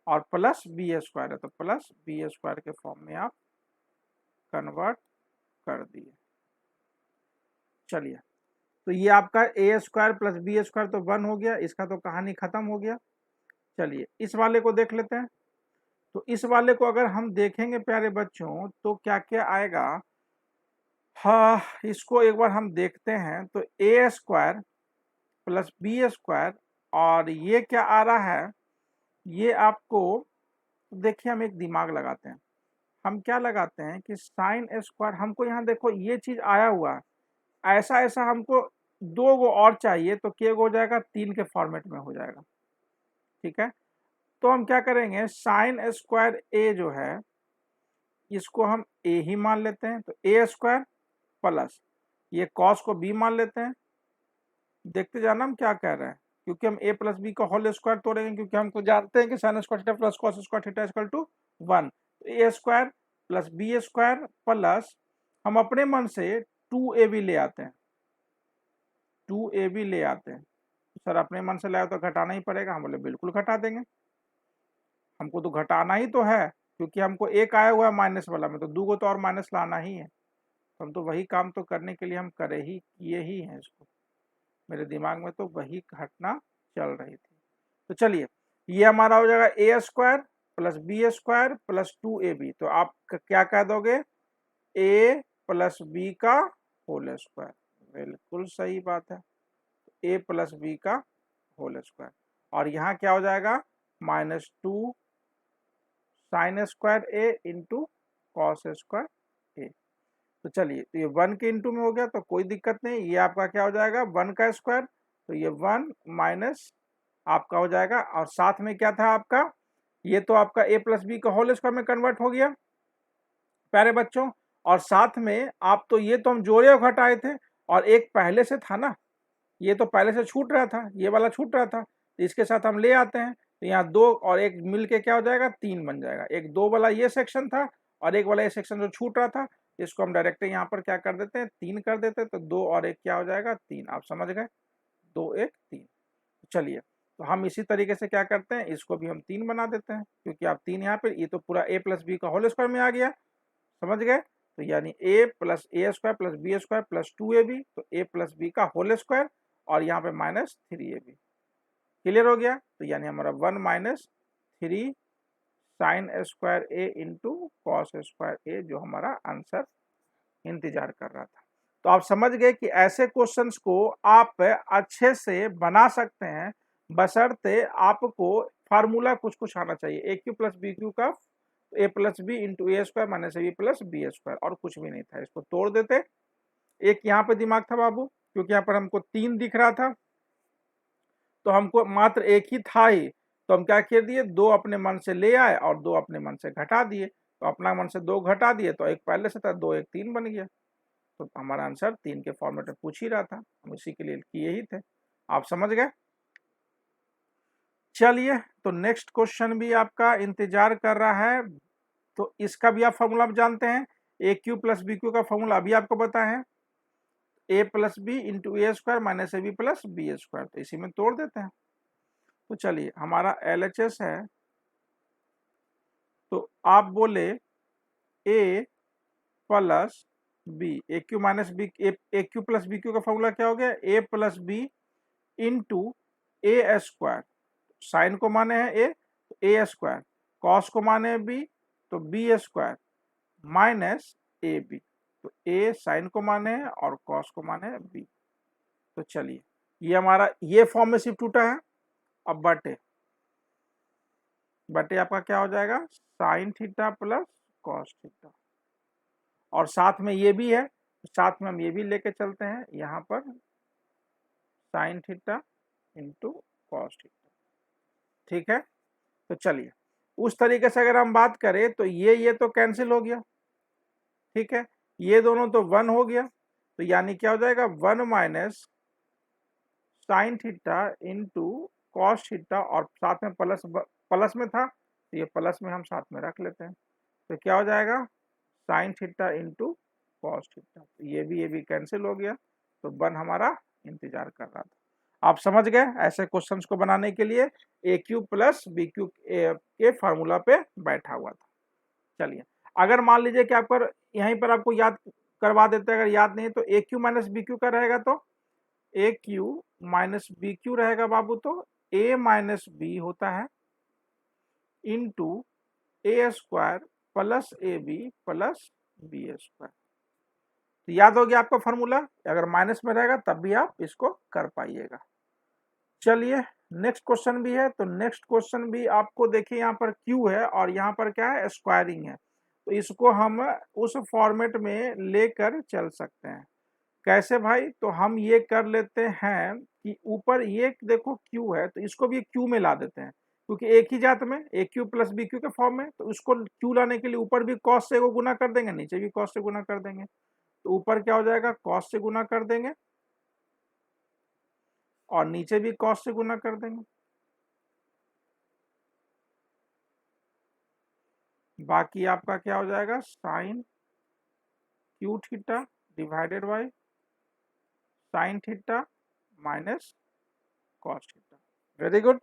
और प्लस बी स्क्वायर है तो प्लस बी स्क्वायर के फॉर्म में आप कन्वर्ट कर दिए। चलिए, तो ये आपका ए स्क्वायर प्लस बी स्क्वायर तो 1 हो गया, इसका तो कहानी खत्म हो गया। चलिए इस वाले को देख लेते हैं। तो इस वाले को अगर हम देखेंगे प्यारे बच्चों तो क्या क्या आएगा, हाँ इसको एक बार हम देखते हैं। तो ए स्क्वायर प्लस बी स्क्वायर, और ये क्या आ रहा है, ये आपको देखिए, हम एक दिमाग लगाते हैं, हम क्या लगाते हैं कि साइन स्क्वायर, हमको यहाँ देखो ये चीज आया हुआ है, ऐसा ऐसा हमको 2 गो और चाहिए, तो क्या हो जाएगा 3 के फॉर्मेट में हो जाएगा, ठीक है। तो हम क्या करेंगे, साइन स्क्वायर ए जो है इसको हम ए ही मान लेते हैं, तो ए स्क्वायर प्लस ये कॉस को बी मान लेते हैं। देखते जाना हम क्या कह रहे हैं, क्योंकि हम ए प्लस बी का होल स्क्वायर तोड़ेंगे, क्योंकि हमको जानते हैं कि sine square theta plus cos square theta equal to 1। तो ए square plus B square plus हम अपने मन से 2ab ले आते हैं, 2ab ले आते हैं। सर अपने मन से लाए तो घटाना ही पड़ेगा, हम बोले बिल्कुल घटा देंगे, हमको तो घटाना ही तो है, क्योंकि हमको एक आया हुआ है माइनस वाला में, तो 2 को तो और माइनस लाना ही है, तो हम तो वही काम तो करने के लिए हम करे ही किए ही हैं इसको, मेरे दिमाग में तो वही घटना चल रही थी। तो चलिए ये हमारा हो जाएगा a square plus B square plus 2ab, तो आप क्या कह दोगे, ए प्लस बी का होल स्क्वायर, बिल्कुल सही बात है, ए प्लस बी का होल स्क्वायर, और यहाँ क्या हो जाएगा -2 sine square a into cos square a. तो चलिए, तो ये 1 के इंटू में हो गया तो कोई दिक्कत नहीं, ये आपका क्या हो जाएगा 1 का स्क्वायर, तो ये 1 माइनस आपका हो जाएगा, और साथ में क्या था आपका, ये तो आपका ए प्लस बी का होल स्क्वायर में कन्वर्ट हो गया प्यारे बच्चों, और साथ में आप तो ये तो हम जोड़े और घटाए थे, और एक पहले से था ना, ये तो पहले से छूट रहा था, ये वाला छूट रहा था, तो इसके साथ हम ले आते हैं, तो यहाँ 2 और 1 मिल के क्या हो जाएगा 3 बन जाएगा। एक 2 वाला ये सेक्शन था और एक वाला ये सेक्शन जो छूट रहा था, इसको हम डायरेक्ट यहाँ पर क्या कर देते हैं 3 कर देते हैं, तो 2 और 1 क्या हो जाएगा 3, आप समझ गए, 2 1 3। चलिए, तो हम इसी तरीके से क्या करते हैं, इसको भी हम 3 बना देते हैं, क्योंकि आप 3 यहाँ पे, ये तो पूरा ए प्लस बी का होल स्क्वायर में आ गया, समझ गए। तो यानी a plus a square plus B square plus 2ab, तो ए प्लस बी का होल स्क्वायर, और यहाँ पे -3ab, क्लियर हो गया। तो यानी हमारा 1 minus 3 sign square a into cos square ए, जो हमारा आंसर इंतजार कर रहा था। तो आप समझ गए कि ऐसे क्वेश्चंस को आप अच्छे से बना सकते हैं, बशर्ते आपको फार्मूला कुछ कुछ आना चाहिए। A cube plus b cube का a plus b into A square minus A B plus B square, और कुछ भी नहीं था, इसको तोड़ देते। एक यहाँ पे दिमाग था बाबू, क्योंकि यहाँ पर हमको 3 दिख रहा था, तो हमको मात्र एक ही था ही, तो हम क्या कर दिए, 2 अपने मन से ले आए और 2 अपने मन से घटा दिए, तो अपना मन से 2 घटा दिए, तो एक पहले से था, 2 1 3 बन गया, तो हमारा आंसर 3 के फॉर्मेट में पूछ ही रहा था, हम इसी के लिए किए ही थे, आप समझ गए। चलिए, तो नेक्स्ट क्वेश्चन भी आपका इंतजार कर रहा है, तो इसका भी आप फॉर्मूला जानते हैं, a cube plus b cube का फॉर्मूला अभी आपको पता है, a plus b into A square minus A B plus B square, तो इसी में तोड़ देते हैं। तो चलिए, हमारा LHS है, तो आप बोले ए प्लस बी, ए क्यू माइनस बी, ए क्यू प्लस बी क्यू का फॉर्मूला क्या हो गया, ए प्लस बी इंटू ए स्क्वायर, साइन को माने हैं ए, तो ए स्क्वायर, कॉस को माने हैं बी, तो B square minus A B, तो ए साइन को माने हैं और कॉस को माने हैं बी। तो चलिए, ये हमारा ये फॉर्म में शिफ्ट टूटा है, अब बटे आपका क्या हो जाएगा sign theta plus cos theta, और साथ में ये भी है, साथ में हम ये भी लेके चलते हैं यहाँ पर sign theta into cos theta. ठीक है, तो चलिए उस तरीके से अगर हम बात करें तो ये तो कैंसिल हो गया, ठीक है, ये दोनों तो 1 हो गया, तो यानी क्या हो जाएगा 1 minus sine theta into cos theta, और साथ में प्लस में था तो ये प्लस में हम साथ में रख लेते हैं, तो क्या हो जाएगा sign theta into cos theta, तो ये भी कैंसिल हो गया, तो 1 हमारा इंतजार कर रहा था। आप समझ गए, ऐसे क्वेश्चंस को बनाने के लिए ए क्यू प्लस बी क्यू के फार्मूला पे बैठा हुआ था। चलिए अगर मान लीजिए कि आपको यहीं पर आपको याद करवा देते हैं, अगर याद नहीं तो ए क्यू माइनस बी क्यू का रहेगा, तो ए क्यू माइनस बी क्यू रहेगा बाबू, तो ए माइनस बी होता है into A square plus A B plus B square. तो याद हो गया आपका फॉर्मूला, अगर माइनस में रहेगा तब भी आप इसको कर पाइएगा। चलिए नेक्स्ट क्वेश्चन भी है, तो नेक्स्ट क्वेश्चन भी आपको देखिए यहाँ पर क्यू है और यहाँ पर क्या है स्क्वायरिंग है, तो इसको हम उस फॉर्मेट में लेकर चल सकते हैं। कैसे भाई, तो हम ये कर लेते हैं कि ऊपर ये देखो क्यू है तो इसको भी क्यू में ला देते हैं, क्योंकि एक ही जात में ए क्यू प्लस बी क्यू के फॉर्म में, तो उसको क्यू लाने के लिए ऊपर भी कॉस से वो गुना कर देंगे, नीचे भी कॉस से गुना कर देंगे, तो ऊपर क्या हो जाएगा कॉस से गुना कर देंगे और नीचे भी कॉस से गुना कर देंगे, बाकी आपका क्या हो जाएगा sine cube theta divided by sine theta minus cos theta. Very good,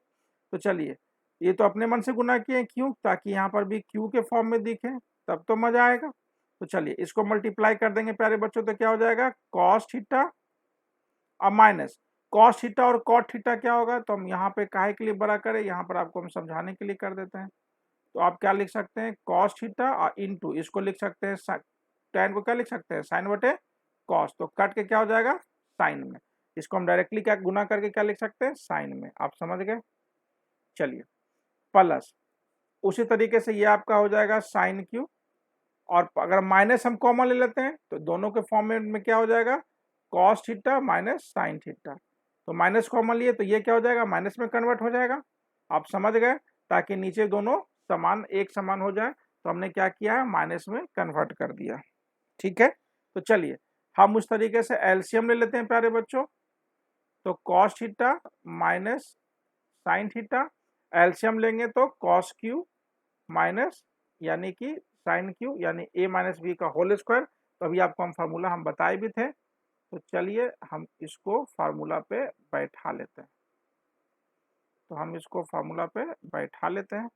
तो चलिए ये तो अपने मन से गुना किए क्यों, ताकि यहाँ पर भी क्यू के फॉर्म में दिखे, तब तो मजा आएगा। तो चलिए इसको मल्टीप्लाई कर देंगे प्यारे बच्चों, तो क्या हो जाएगा कॉस थीटा अब माइनस कॉस थीटा, और कॉट थीटा क्या होगा, तो हम यहाँ पे काहे के लिए बड़ा करें, यहाँ पर आपको हम समझाने के लिए कर देते हैं। तो आप क्या लिख सकते हैं कॉस थीटा और इंटू इसको लिख सकते हैं tan को क्या लिख सकते हैं साइन बटे कॉस, तो कट के क्या हो जाएगा साइन में, इसको हम डायरेक्टली क्या गुना करके क्या लिख सकते हैं साइन में, आप समझ गए। चलिए प्लस उसी तरीके से ये आपका हो जाएगा साइन क्यू, और अगर माइनस हम कॉमन ले लेते हैं तो दोनों के फॉर्मेट में क्या हो जाएगा cos theta minus sine theta, तो माइनस कॉमन लिए तो ये क्या हो जाएगा माइनस में कन्वर्ट हो जाएगा, आप समझ गए, ताकि नीचे दोनों समान एक समान हो जाए, तो हमने क्या किया है माइनस में कन्वर्ट कर दिया। ठीक है, तो चलिए हम उस तरीके से एलसीएम ले लेते हैं प्यारे बच्चों, तो cos theta minus sine theta, LCM लेंगे तो कॉस क्यू माइनस यानी कि साइन क्यू यानी ए माइनस बी का होल स्क्वायर, तो अभी आपको हम फार्मूला हम बताए भी थे, तो चलिए हम इसको फार्मूला पे बैठा लेते हैं, तो हम इसको फार्मूला पे बैठा लेते हैं।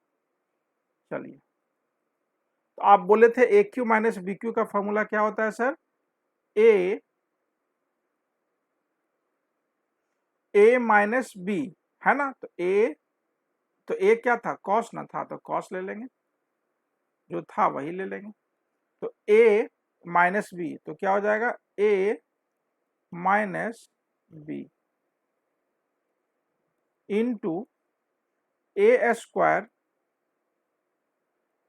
चलिए तो आप बोले थे ए क्यू माइनस बी क्यू का फॉर्मूला क्या होता है सर, ए माइनस बी है ना, तो ए क्या था कॉस ना था, तो कॉस ले लेंगे, जो था वही ले लेंगे, तो ए माइनस बी तो क्या हो जाएगा a minus b into A square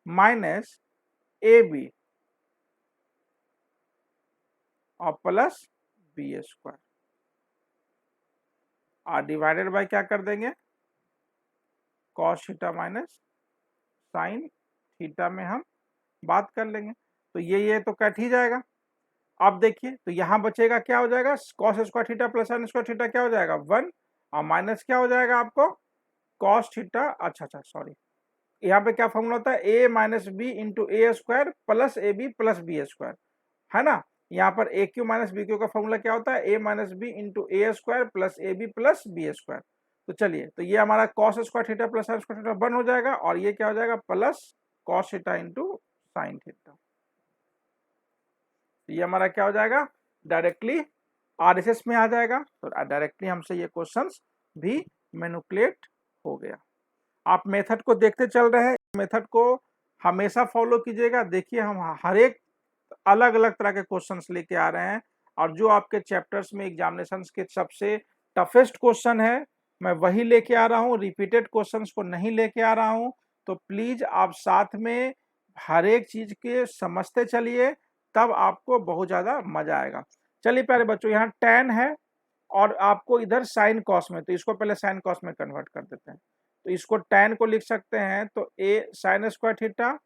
minus A b और प्लस बी स्क्वायर, और डिवाइडेड बाय क्या कर देंगे cos theta minus sine theta में हम बात कर लेंगे, तो ये तो कट ही जाएगा। अब देखिए तो यहाँ बचेगा क्या हो जाएगा cos square theta plus sine square theta क्या हो जाएगा 1, और माइनस क्या हो जाएगा आपको कॉस थीटा, अच्छा सॉरी, यहाँ पे क्या फॉर्मूला होता है a minus b into A square plus A B plus B square, है ना, यहाँ पर a cube minus B cube का फॉर्मूला क्या होता है a minus b into A square plus A B plus B square, तो चलिए तो ये हमारा cos square theta plus sine square theta 1 हो जाएगा, और ये क्या हो जाएगा plus cos theta into sine theta, तो ये हमारा क्या हो जाएगा डायरेक्टली आरएसएस में आ जाएगा, तो डायरेक्टली हमसे ये क्वेश्चंस भी मैनिपुलेट हो गया। आप मेथड को देखते चल रहे हैं, मेथड को हमेशा फॉलो कीजिएगा, देखिए हम हर एक अलग अलग तरह के क्वेश्चंस लेके आ रहे हैं, और जो आपके चैप्टर्स में एग्जामिनेशंस के सबसे टफेस्ट क्वेश्चन है मैं वही लेके आ रहा हूँ, रिपीटेड क्वेश्चंस को नहीं लेके आ रहा हूँ, तो प्लीज आप साथ में हर एक चीज के समझते चलिए, तब आपको बहुत ज्यादा मजा आएगा। चलिए प्यारे बच्चों, यहाँ tan है और आपको इधर साइन कॉस में, तो इसको पहले साइन कॉस में कन्वर्ट कर देते हैं। तो इसको tan को लिख सकते हैं तो a साइन स्क्वायर थीटा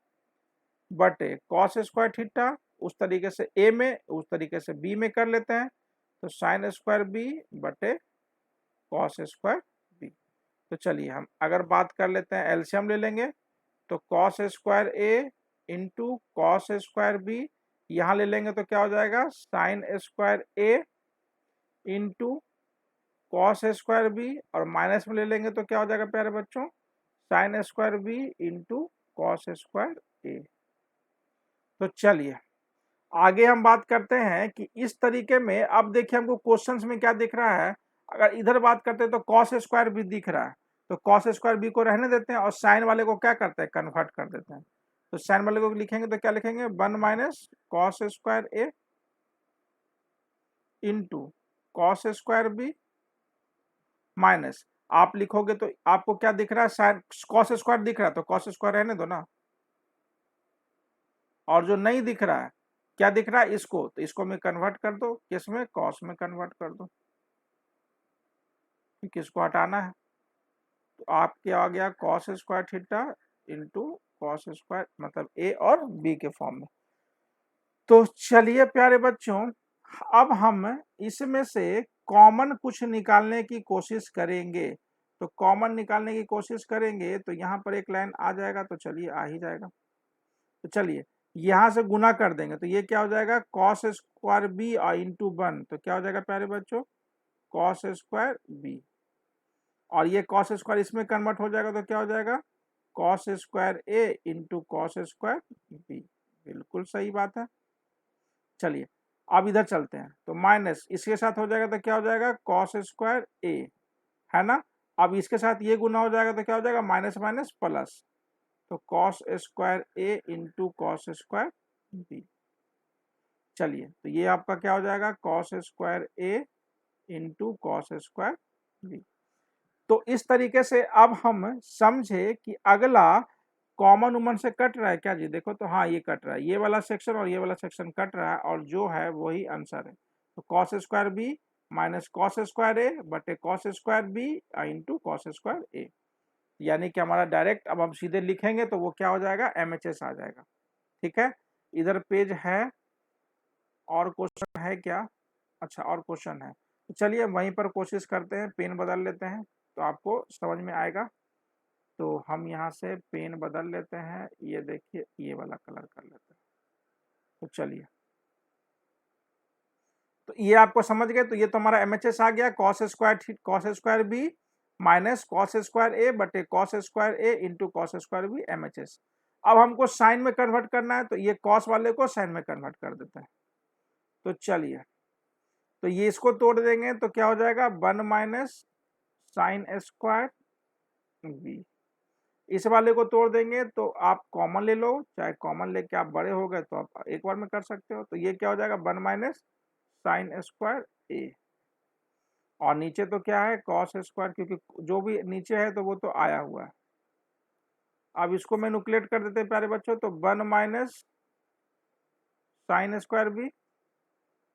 बटे कॉस स्क्वायर थीटा, उस तरीके से a में, उस तरीके से b में कर लेते हैं। तो साइन स्क्वायर b बटे कॉस स्क्वायर b। तो चलिए हम अगर बात कर लेते हैं, एलसीएम ले लेंगे, तो cos square a into cos square b, यहाँ ले लेंगे तो क्या हो जाएगा, sine square a into cos square b, और माइनस में ले लेंगे तो क्या हो जाएगा प्यारे बच्चों, sine square b into cos square a. तो चलिए आगे हम बात करते हैं कि इस तरीके में, अब देखिए हमको क्वेश्चंस में क्या दिख रहा है, अगर इधर बात करते हैं तो कॉस स्क्वायर बी दिख रहा है, तो कॉस स्क्वायर बी को रहने देते हैं और साइन वाले को क्या करते हैं, कन्वर्ट कर देते हैं। तो साइन वाले को लिखेंगे तो क्या लिखेंगे, 1 minus cos square a into cos square B, minus आप लिखोगे तो आपको क्या दिख रहा है, साइन कॉस स्क्वायर दिख रहा है तो कॉस स्क्वायर रहने दो ना, और जो नहीं दिख रहा है क्या दिख रहा है, इसको, तो इसको मैं कन्वर्ट कर दो किसमें, कॉस में कन्वर्ट कर दो, किसको हटाना है। तो आपके आ गया cos square theta into cos square, मतलब ए और बी के फॉर्म में। तो चलिए प्यारे बच्चों, अब हम इसमें से कॉमन कुछ निकालने की कोशिश करेंगे। तो कॉमन निकालने की कोशिश करेंगे तो यहाँ पर एक लाइन आ जाएगा, तो चलिए आ ही जाएगा। तो चलिए यहाँ से गुना कर देंगे तो ये क्या हो जाएगा, कॉस स्क्वायर बी और इंटू 1, तो क्या हो जाएगा प्यारे बच्चों, कॉस स्क्वायर बी, और ये कॉस स्क्वायर इसमें कन्वर्ट हो जाएगा तो क्या हो जाएगा, cos square a into cos square B. बिल्कुल सही बात है। चलिए अब इधर चलते हैं, तो माइनस इसके साथ हो जाएगा तो क्या हो जाएगा, कॉस स्क्वायर ए, है ना। अब इसके साथ ये गुना हो जाएगा तो क्या हो जाएगा, माइनस माइनस प्लस, तो cos square a into cos square B. चलिए तो ये आपका क्या हो जाएगा, cos square a into cos square B. तो इस तरीके से अब हम समझे कि अगला कॉमन उमन से कट रहा है क्या जी, देखो तो हाँ ये कट रहा है, ये वाला सेक्शन और ये वाला सेक्शन कट रहा है, और जो है वही आंसर है। तो cos square B minus cos square a बटे cos square b into cos square a, यानी कि हमारा डायरेक्ट अब हम सीधे लिखेंगे तो वो क्या हो जाएगा, MHS आ जाएगा। ठीक है, इधर पेज है, और क्वेश्चन है क्या, अच्छा और क्वेश्चन है, तो चलिए वहीं पर कोशिश करते हैं, पेन बदल लेते हैं तो आपको समझ में आएगा। तो हम यहाँ से पेन बदल लेते हैं, ये देखिए ये वाला कलर कर लेते हैं। तो चलिए, तो ये आपको समझ गए, तो ये तो हमारा MHS आ गया, cos square B minus cos square a बटे cos square a into cos square b MHS। अब हमको साइन में कन्वर्ट करना है, तो ये कॉस वाले को साइन में कन्वर्ट कर देते हैं। तो चलिए, तो ये इसको तोड़ देंगे तो क्या हो जाएगा, 1 माइनस साइन स्क्वायर बी। इस वाले को तोड़ देंगे तो आप कॉमन ले लो, चाहे कॉमन लेके आप बड़े हो गए तो आप एक बार में कर सकते हो। तो ये क्या हो जाएगा, 1 माइनस साइन स्क्वायर ए, और नीचे तो क्या है, कॉस स्क्वायर, क्योंकि जो भी नीचे है तो वो तो आया हुआ है। अब इसको मैनिपुलेट कर देते हैं प्यारे बच्चों, तो 1 minus sine square B,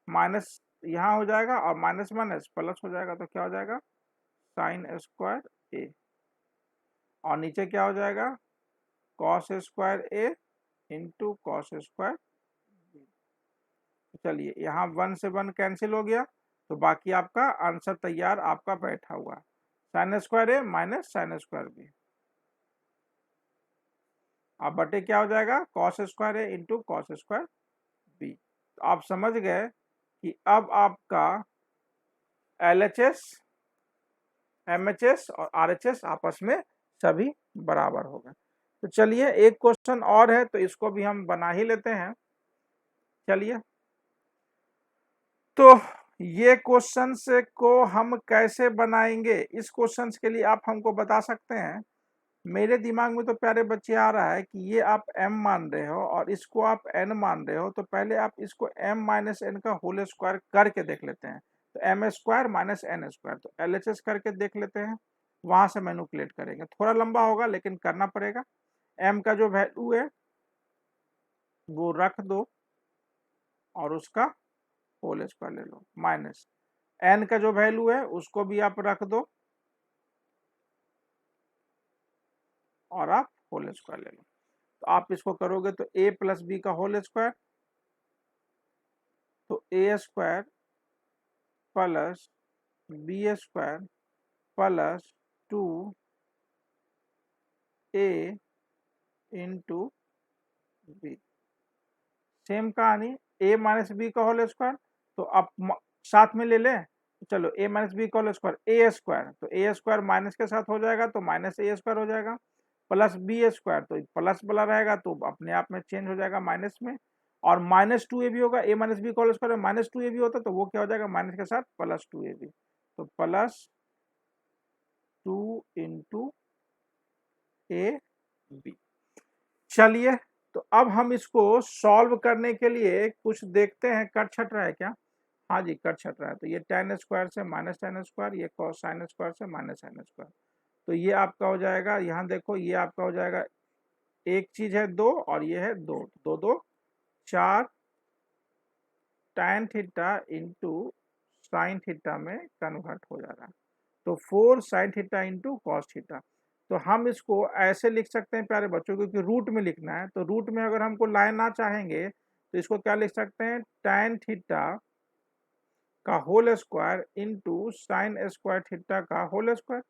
minus यहाँ हो जाएगा और माइनस माइनस प्लस हो जाएगा, तो क्या हो जाएगा, साइन स्क्वायर ए, और नीचे क्या हो जाएगा, cos square a into cos square B. चलिए यहाँ 1 से 1 कैंसिल हो गया, तो बाकी आपका आंसर तैयार आपका बैठा हुआ, साइन स्क्वायर ए माइनस साइन स्क्वायर बी। अब बटे क्या हो जाएगा, cos square a into cos square B. तो आप समझ गए कि अब आपका LHS, MHS और RHS आपस में सभी बराबर हो गए। तो चलिए एक क्वेश्चन और है, तो इसको भी हम बना ही लेते हैं। चलिए, तो ये क्वेश्चन को हम कैसे बनाएंगे, इस क्वेश्चन के लिए आप हमको बता सकते हैं। मेरे दिमाग में तो प्यारे बच्चे आ रहा है कि ये आप m मान रहे हो और इसको आप n मान रहे हो, तो पहले आप इसको m माइनस n का होल स्क्वायर करके देख लेते हैं। तो m square minus n square, तो LHS करके देख लेते हैं, वहां से मैनिपुलेट करेंगे। थोड़ा लंबा होगा लेकिन करना पड़ेगा। m का जो वैल्यू है वो रख दो और उसका होल स्क्वायर ले लो, माइनस n का जो वैल्यू है उसको भी आप रख दो और आप होल स्क्वायर ले लो। तो आप इसको करोगे तो a प्लस बी का होल स्क्वायर, तो ए square plus B square plus 2a into b. Same कहानी a माइनस बी का होल स्क्वायर, तो आप साथ में ले लें, चलो a माइनस बी का होल स्क्वायर ए स्क्वायर, तो ए स्क्वायर माइनस के साथ हो जाएगा तो माइनस ए स्क्वायर हो जाएगा, प्लस बी स्क्वायर तो प्लस वाला रहेगा तो अपने आप में चेंज हो जाएगा माइनस में, और माइनस 2a भी होगा, a माइनस बी का होल स्क्वायर माइनस 2a भी होता तो वो क्या हो जाएगा माइनस के साथ प्लस 2a भी, तो प्लस 2 इंटू ए बी। चलिए, तो अब हम इसको सॉल्व करने के लिए कुछ देखते हैं, कट छट रहा है क्या? हाँ जी, कट छट रहा है। तो ये tan स्क्वायर से माइनस tan स्क्वायर, ये cos sin स्क्वायर से माइनस sin स्क्वायर, तो ये आपका हो जाएगा, यहाँ देखो ये आपका हो जाएगा, एक चीज है 2 और ये है 2, 2 2 4 tan theta into sine theta में कन्वर्ट हो जा रहा है, तो 4 sin theta into cos theta. तो हम इसको ऐसे लिख सकते हैं प्यारे बच्चों, क्योंकि रूट में लिखना है, तो रूट में अगर हमको लाना चाहेंगे तो इसको क्या लिख सकते हैं, tan थीटा का whole square into sine square theta का होल स्क्वायर।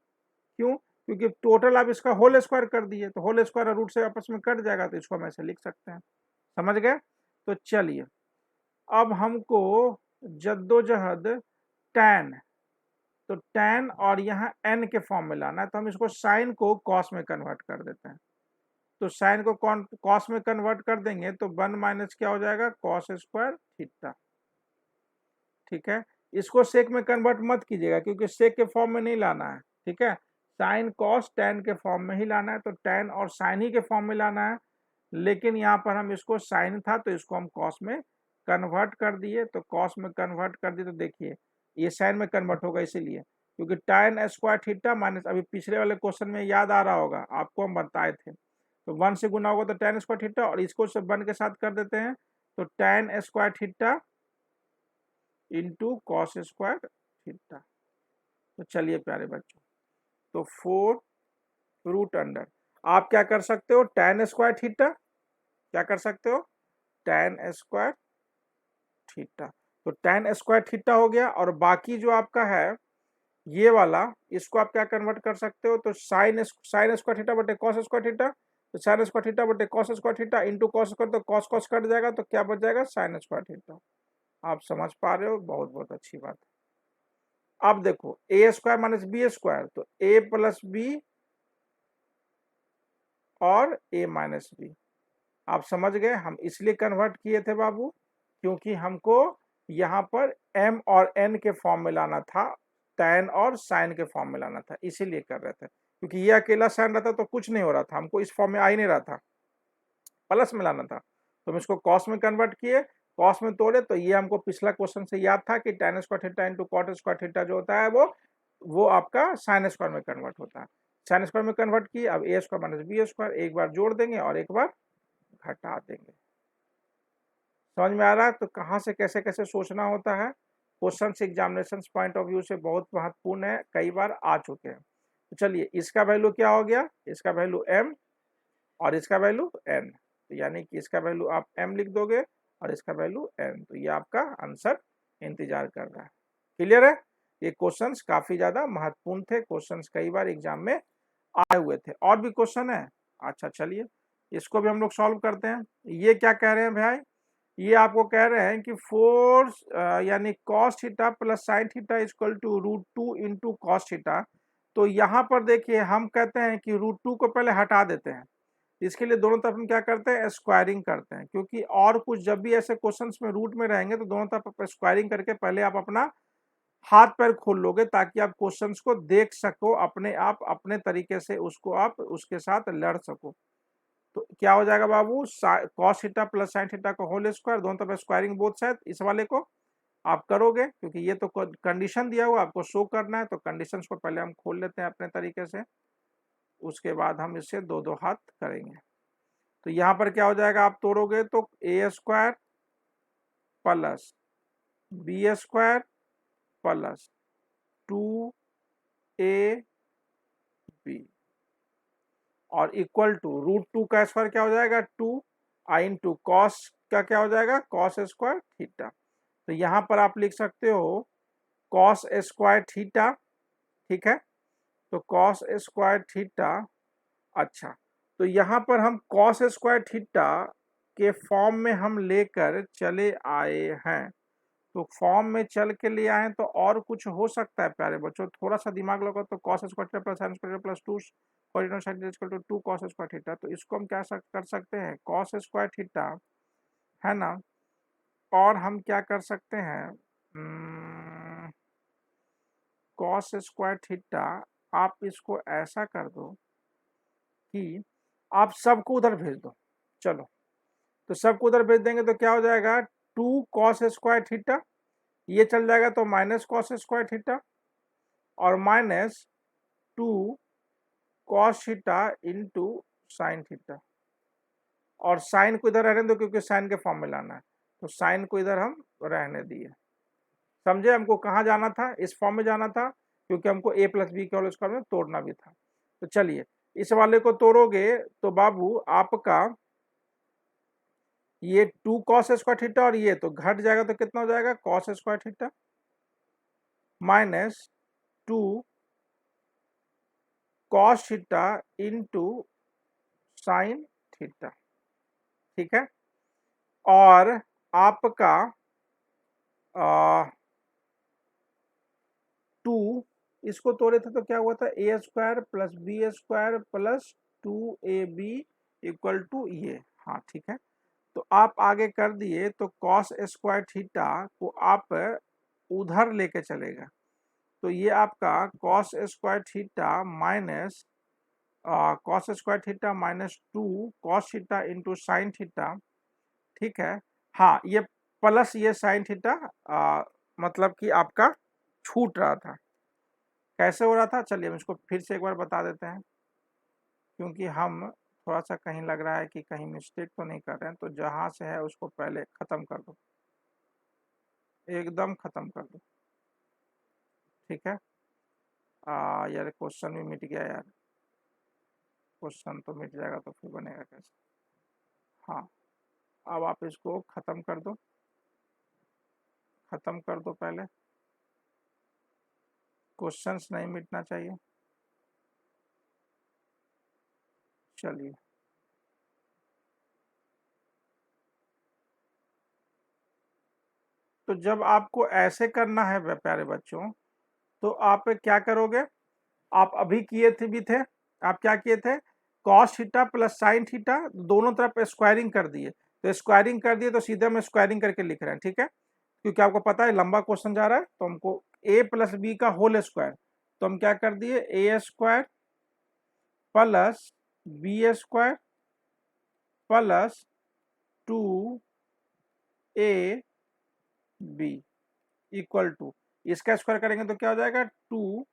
क्यों? क्योंकि टोटल आप इसका होल स्क्वायर कर दिए, तो होल स्क्वायर रूट से आपस में कट जाएगा, तो इसको हम ऐसे लिख सकते हैं। समझ गए? तो चलिए, अब हमको जद्दोजहद tan, तो tan और यहाँ n के फॉर्म में लाना है, तो हम इसको साइन को कॉस में कन्वर्ट कर देते हैं। तो साइन को कॉस में कन्वर्ट कर देंगे तो 1 माइनस क्या हो जाएगा, कॉस स्क्वायर थीटा। ठीक है, इसको सेक में कन्वर्ट मत कीजिएगा, क्योंकि सेक के फॉर्म में नहीं लाना है। ठीक है, साइन कॉस tan के फॉर्म में ही लाना है, तो tan और साइन ही के फॉर्म में लाना है, लेकिन यहाँ पर हम इसको साइन था तो इसको हम कॉस में कन्वर्ट कर दिए, तो कॉस में कन्वर्ट कर दिए, तो देखिए ये साइन में कन्वर्ट होगा, इसीलिए क्योंकि tan स्क्वायर थीटा माइनस, अभी पिछले वाले क्वेश्चन में याद आ रहा होगा आपको, हम बताए थे, तो 1 से गुना होगा तो tan स्क्वायर थीटा, और इसको सब 1 के साथ कर देते हैं, तो tan square theta into cos square theta. तो चलिए प्यारे बच्चों, तो 4 रूट अंडर, आप क्या कर सकते हो, tan स्क्वायर थीटा, क्या कर सकते हो, tan स्क्वायर थीटा, तो tan स्क्वायर थीटा हो गया, और बाकी जो आपका है ये वाला, इसको आप क्या कन्वर्ट कर सकते हो, तो साइन स्क्वायर थीटा बटे कॉस स्क्वायर थीटा, तो साइन स्क्वायर थीटा बटे cos square theta into cos square, तो कॉस कॉस कट जाएगा, तो क्या बच जाएगा, साइन स्क्वायर थीटा। आप समझ पा रहे हो, बहुत बहुत अच्छी बात है। अब देखो ए स्क्वायर माइनस बी स्क्वायर, तो ए प्लस बी और ए माइनस बी, आप समझ गए, हम इसलिए कन्वर्ट किए थे बाबू, क्योंकि हमको यहाँ पर m और n के फॉर्म में लाना था, tan और sin के फॉर्म में लाना था, इसीलिए कर रहे थे, क्योंकि ये अकेला sin रहता तो कुछ नहीं हो रहा था, हमको इस फॉर्म में आ ही नहीं रहा था, प्लस में लाना था, तो हम इसको कॉस में कन्वर्ट किए, कॉस में तोड़े, तो ये हमको पिछला क्वेश्चन से याद था कि tan square theta into cot square theta जो होता है वो आपका साइन स्क्वायर में कन्वर्ट होता है, साइन स्क्वायर में कन्वर्ट किए, अब ए स्क्वायर माइनस बी स्क्वायर, एक बार जोड़ देंगे और एक बार घटा देंगे। समझ में आ रहा है? तो कहाँ से कैसे कैसे सोचना होता है, question examination point of view से बहुत महत्वपूर्ण है, कई बार आ चुके हैं। तो चलिए, इसका वैल्यू क्या हो गया, इसका वैल्यू m और इसका वैल्यू n, तो यानी कि इसका वैल्यू आप m लिख दोगे और इसका वैल्यू n, तो ये आपका आंसर इंतजार कर रहा है। क्लियर है? ये क्वेश्चंस काफी ज्यादा महत्वपूर्ण थे, क्वेश्चंस कई बार एग्जाम में आए हुए थे। और भी क्वेश्चन है? अच्छा चलिए, इसको भी हम लोग सॉल्व करते हैं। ये क्या कह रहे हैं भाई, ये आपको कह रहे हैं कि 4 यानी cos theta plus sine theta equal to √2 into cos theta. तो यहाँ पर देखिए, हम कहते हैं कि √2 को पहले हटा देते हैं, इसके लिए दोनों तरफ हम क्या करते हैं, स्क्वायरिंग करते हैं, क्योंकि और कुछ जब भी ऐसे क्वेश्चंस में रूट में रहेंगे तो दोनों तरफ स्क्वायरिंग करके पहले आप अपना हाथ पैर खोल लोगे, ताकि आप क्वेश्चंस को देख सको अपने आप, अपने तरीके से उसको आप उसके साथ लड़ सको। तो क्या हो जाएगा बाबू, cos theta plus sine theta का होल स्क्वायर, दोनों तरफ स्क्वायरिंग बोथ साइड, इस वाले को आप करोगे, क्योंकि ये तो कंडीशन दिया हुआ आपको शो करना है, तो कंडीशंस को पहले हम खोल लेते हैं अपने तरीके से, उसके बाद हम इससे दो दो हाथ करेंगे। तो यहाँ पर क्या हो जाएगा, आप तोड़ोगे तो ए square plus B square plus 2ab और इक्वल टू √2 का स्क्वायर क्या हो जाएगा 2 आई इंटू कॉस का क्या हो जाएगा कॉस स्क्वायर थीटा। तो यहाँ पर आप लिख सकते हो कॉस स्क्वायर थीटा, ठीक है। तो कॉस स्क्वायर थीटा, अच्छा, तो यहाँ पर हम कॉस स्क्वायर थीटा के फॉर्म में हम लेकर चले आए हैं। तो फॉर्म में चल के ले आए तो और कुछ हो सकता है प्यारे बच्चों, थोड़ा सा दिमाग लगाओ। तो cos square theta plus sine square plus 2 cosine sine equal to 2 cos square theta. तो इसको हम क्या कर सकते हैं कॉस स्क्वायर थीटा, है ना। और हम क्या कर सकते हैं कॉस स्क्वायर थीटा, आप इसको ऐसा कर दो कि आप सबको उधर भेज दो। चलो, तो सबको उधर भेज देंगे तो क्या हो जाएगा 2 कॉस स्क्वायर थीटा, ये चल जाएगा तो माइनस कॉस स्क्वायर थीटा और minus 2 cos theta into sine theta. और साइन को इधर रहने दो क्योंकि साइन के फॉर्म में लाना है, तो साइन को इधर हम रहने दिए। समझे, हमको कहाँ जाना था, इस फॉर्म में जाना था क्योंकि हमको a प्लस बी के होल स्क्वायर में तोड़ना भी था। तो चलिए, इस वाले को तोड़ोगे तो बाबू आपका ये 2 कॉस स्क्वायर थीटा और ये तो घट जाएगा, तो कितना हो जाएगा cos square theta minus 2 cos theta into sine theta, ठीक है। और आपका 2 इसको तोड़े थे तो क्या हुआ था a square plus B square plus 2ab equal to ये, हाँ ठीक है। तो आप आगे कर दिए तो कॉस स्क्वायर थीटा को आप उधर लेके चलेगा, तो ये आपका cos square theta minus cos square theta minus 2 cos theta into sine theta, ठीक है। हाँ, ये प्लस ये साइन थीटा मतलब कि आपका छूट रहा था। कैसे हो रहा था, चलिए हम इसको फिर से एक बार बता देते हैं, क्योंकि हम थोड़ा सा कहीं लग रहा है कि कहीं मिस्टेक तो नहीं कर रहे हैं। तो जहाँ से है उसको पहले ख़त्म कर दो, एकदम ख़त्म कर दो, ठीक है। यार क्वेश्चन भी मिट गया यार, क्वेश्चन तो मिट जाएगा तो फिर बनेगा कैसे। हाँ, अब आप इसको ख़त्म कर दो, ख़त्म कर दो पहले, क्वेश्चंस नहीं मिटना चाहिए। चलिए, तो जब आपको ऐसे करना है प्यारे बच्चों, तो आप क्या करोगे, आप अभी किए थे भी थे, आप क्या किए थे cos theta plus sine theta दोनों तरफ स्क्वायरिंग कर दिए। तो स्क्वायरिंग कर दिए तो सीधे हम स्क्वायरिंग करके लिख रहे हैं, ठीक है, क्योंकि आपको पता है लंबा क्वेश्चन जा रहा है। तो हमको a प्लस बी का होल स्क्वायर, तो हम क्या कर दिए a square plus B square plus 2ab equal to, इसका स्क्वायर करेंगे तो क्या हो जाएगा 2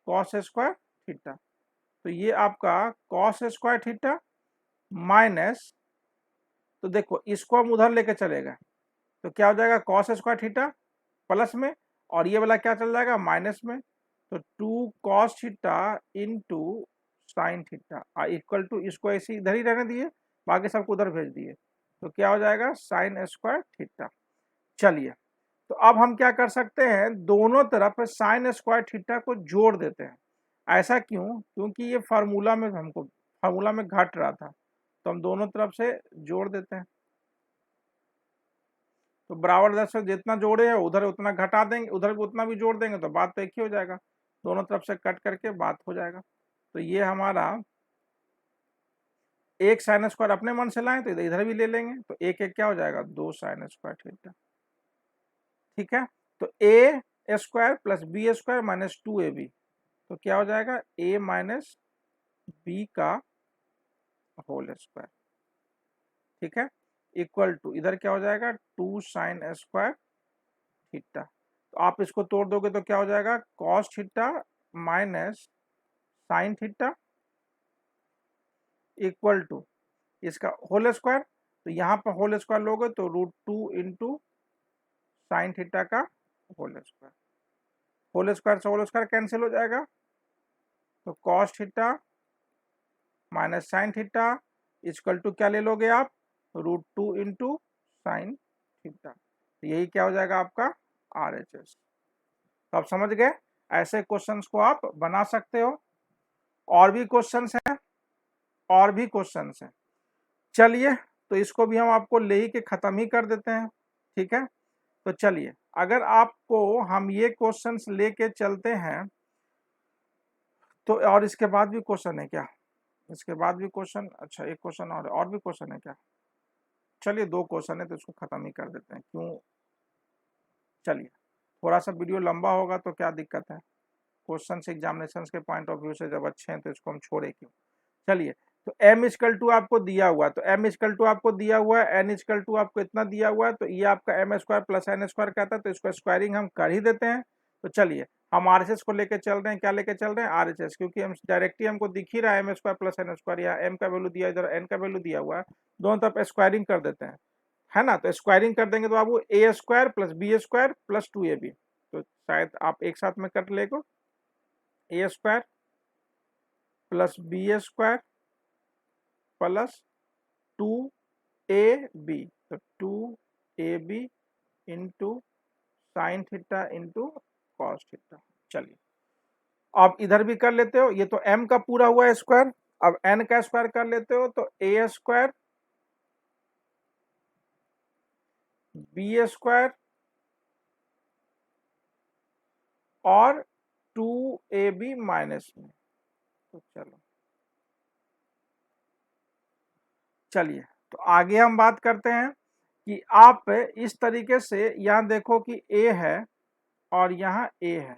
कॉस स्क्वायर थीटा। तो ये आपका कॉस स्क्वायर थीटा माइनस, तो देखो इसको हम उधर लेके चलेगा तो क्या हो जाएगा कॉस स्क्वायर थीटा प्लस में, और ये वाला क्या चल जाएगा माइनस में। तो 2 cos theta into sine theta equal to, इसको ऐसे इधर ही रहने दिए, बाकी सबको उधर भेज दिए, तो क्या हो जाएगा साइन स्क्वायर थीटा। चलिए, तो अब हम क्या कर सकते हैं, दोनों तरफ साइन स्क्वायर थीटा को जोड़ देते हैं। ऐसा क्यों, क्योंकि ये फार्मूला में हमको फार्मूला में घट रहा था, तो हम दोनों तरफ से जोड़ देते हैं। तो बराबर दर्शक जितना जोड़े हैं उधर उतना घटा देंगे, उधर उतना भी जोड़ देंगे, तो बात तो एक ही हो जाएगा, दोनों तरफ से कट करके बात हो जाएगा। तो ये हमारा एक साइन स्क्वायर अपने मन से लाएं तो इधर भी ले लेंगे, तो एक एक क्या हो जाएगा 2 साइन स्क्वायर थीटा, ठीक है। तो ए square plus B square minus 2ab, तो क्या हो जाएगा a माइनस बी का होल स्क्वायर, ठीक है, इक्वल टू इधर क्या हो जाएगा 2 साइन स्क्वायर थीटा। तो आप इसको तोड़ दोगे तो क्या हो जाएगा cos theta minus sine theta equal to, इसका होल स्क्वायर, तो यहाँ पर होल स्क्वायर लोगे तो √2 इंटू साइन थीटा का होल स्क्वायर, होल स्क्वायर से होल स्क्वायर कैंसिल हो जाएगा, तो cos theta minus sine theta equal to क्या ले लोगे आप, √2 इंटू साइन थीटा, तो यही क्या हो जाएगा आपका RHS। तो आप समझ गए, ऐसे क्वेश्चंस को आप बना सकते हो। और भी क्वेश्चंस हैं, और भी क्वेश्चंस हैं, चलिए तो इसको भी हम आपको ले ही के खत्म ही कर देते हैं, ठीक है। तो चलिए, अगर आपको हम ये क्वेश्चंस लेके चलते हैं तो, और इसके बाद भी क्वेश्चन है क्या, इसके बाद भी क्वेश्चन, अच्छा एक क्वेश्चन और भी क्वेश्चन है क्या, चलिए 2 क्वेश्चन है तो इसको खत्म ही कर देते हैं, क्यों, चलिए थोड़ा सा वीडियो लंबा होगा तो क्या दिक्कत है, क्वेश्चन एग्जामिनेशन के पॉइंट ऑफ व्यू से जब अच्छे हैं तो इसको हम छोड़े क्यों। चलिए, तो m इक्वल टू आपको दिया हुआ है, तो m इक्वल टू आपको दिया हुआ है, n इक्वल टू आपको इतना दिया हुआ है, तो ये आपका m square plus n square कहता है, तो इसको स्क्वायरिंग हम कर ही देते हैं। तो चलिए हम RHS को लेके चल रहे हैं, क्या लेके चल रहे हैं RHS, क्योंकि हम डायरेक्टली हमको दिख ही रहा है m square plus n square, या m का वैल्यू दिया इधर n का वैल्यू दिया हुआ है, दोनों तरफ स्क्वायरिंग कर देते हैं, है ना। तो स्क्वायरिंग कर देंगे तो बाबू a square plus b square plus 2ab, तो शायद आप एक साथ में कर लेगो, a square plus b square plus 2ab, तो 2ab into sine theta into cos theta. चलिए आप इधर भी कर लेते हो, ये तो m का पूरा हुआ है स्क्वायर, अब n का स्क्वायर कर लेते हो, तो a स्क्वायर b स्क्वायर और 2ab माइनस में, तो चलिए तो आगे हम बात करते हैं कि आप इस तरीके से यहाँ देखो कि a है और यहाँ a है,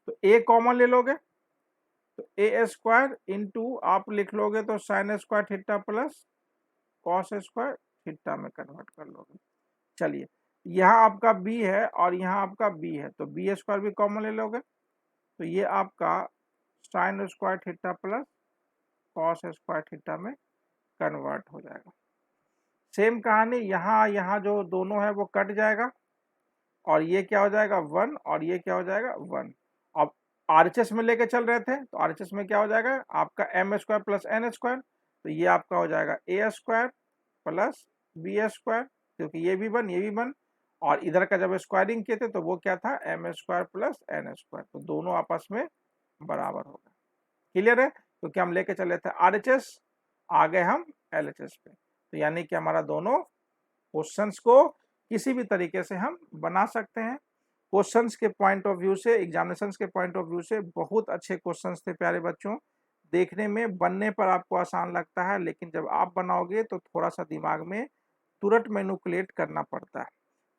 तो a कॉमन ले लोगे, तो a स्क्वायर इंटू आप लिख लोगे तो sine square theta plus cos square theta में कन्वर्ट कर लोगे। चलिए यहाँ आपका b है और यहाँ आपका b है, तो b स्क्वायर भी कॉमन ले लोगे, तो ये आपका sign square theta plus cos square theta में कन्वर्ट हो जाएगा। सेम कहानी यहाँ, यहाँ जो दोनों है वो कट जाएगा और ये क्या हो जाएगा 1 और ये क्या हो जाएगा 1। अब RHS में लेके चल रहे थे तो RHS में क्या हो जाएगा आपका m square plus n square, तो ये आपका हो जाएगा a square plus b square, क्योंकि ये भी 1 ये भी 1, और इधर का जब स्क्वायरिंग किए थे तो वो क्या था m square plus n square, तो दोनों आपस में बराबर हो गए। क्लियर है, क्योंकि हम लेके चले थे RHS, आ गए हम LHS पे, तो यानी कि हमारा दोनों क्वेश्चंस को किसी भी तरीके से हम बना सकते हैं। क्वेश्चंस के पॉइंट ऑफ व्यू से, एग्जामिनेशंस के पॉइंट ऑफ व्यू से बहुत अच्छे क्वेश्चंस थे प्यारे बच्चों, देखने में बनने पर आपको आसान लगता है, लेकिन जब आप बनाओगे तो थोड़ा सा दिमाग में तुरंत मैनिपुलेट करना पड़ता है।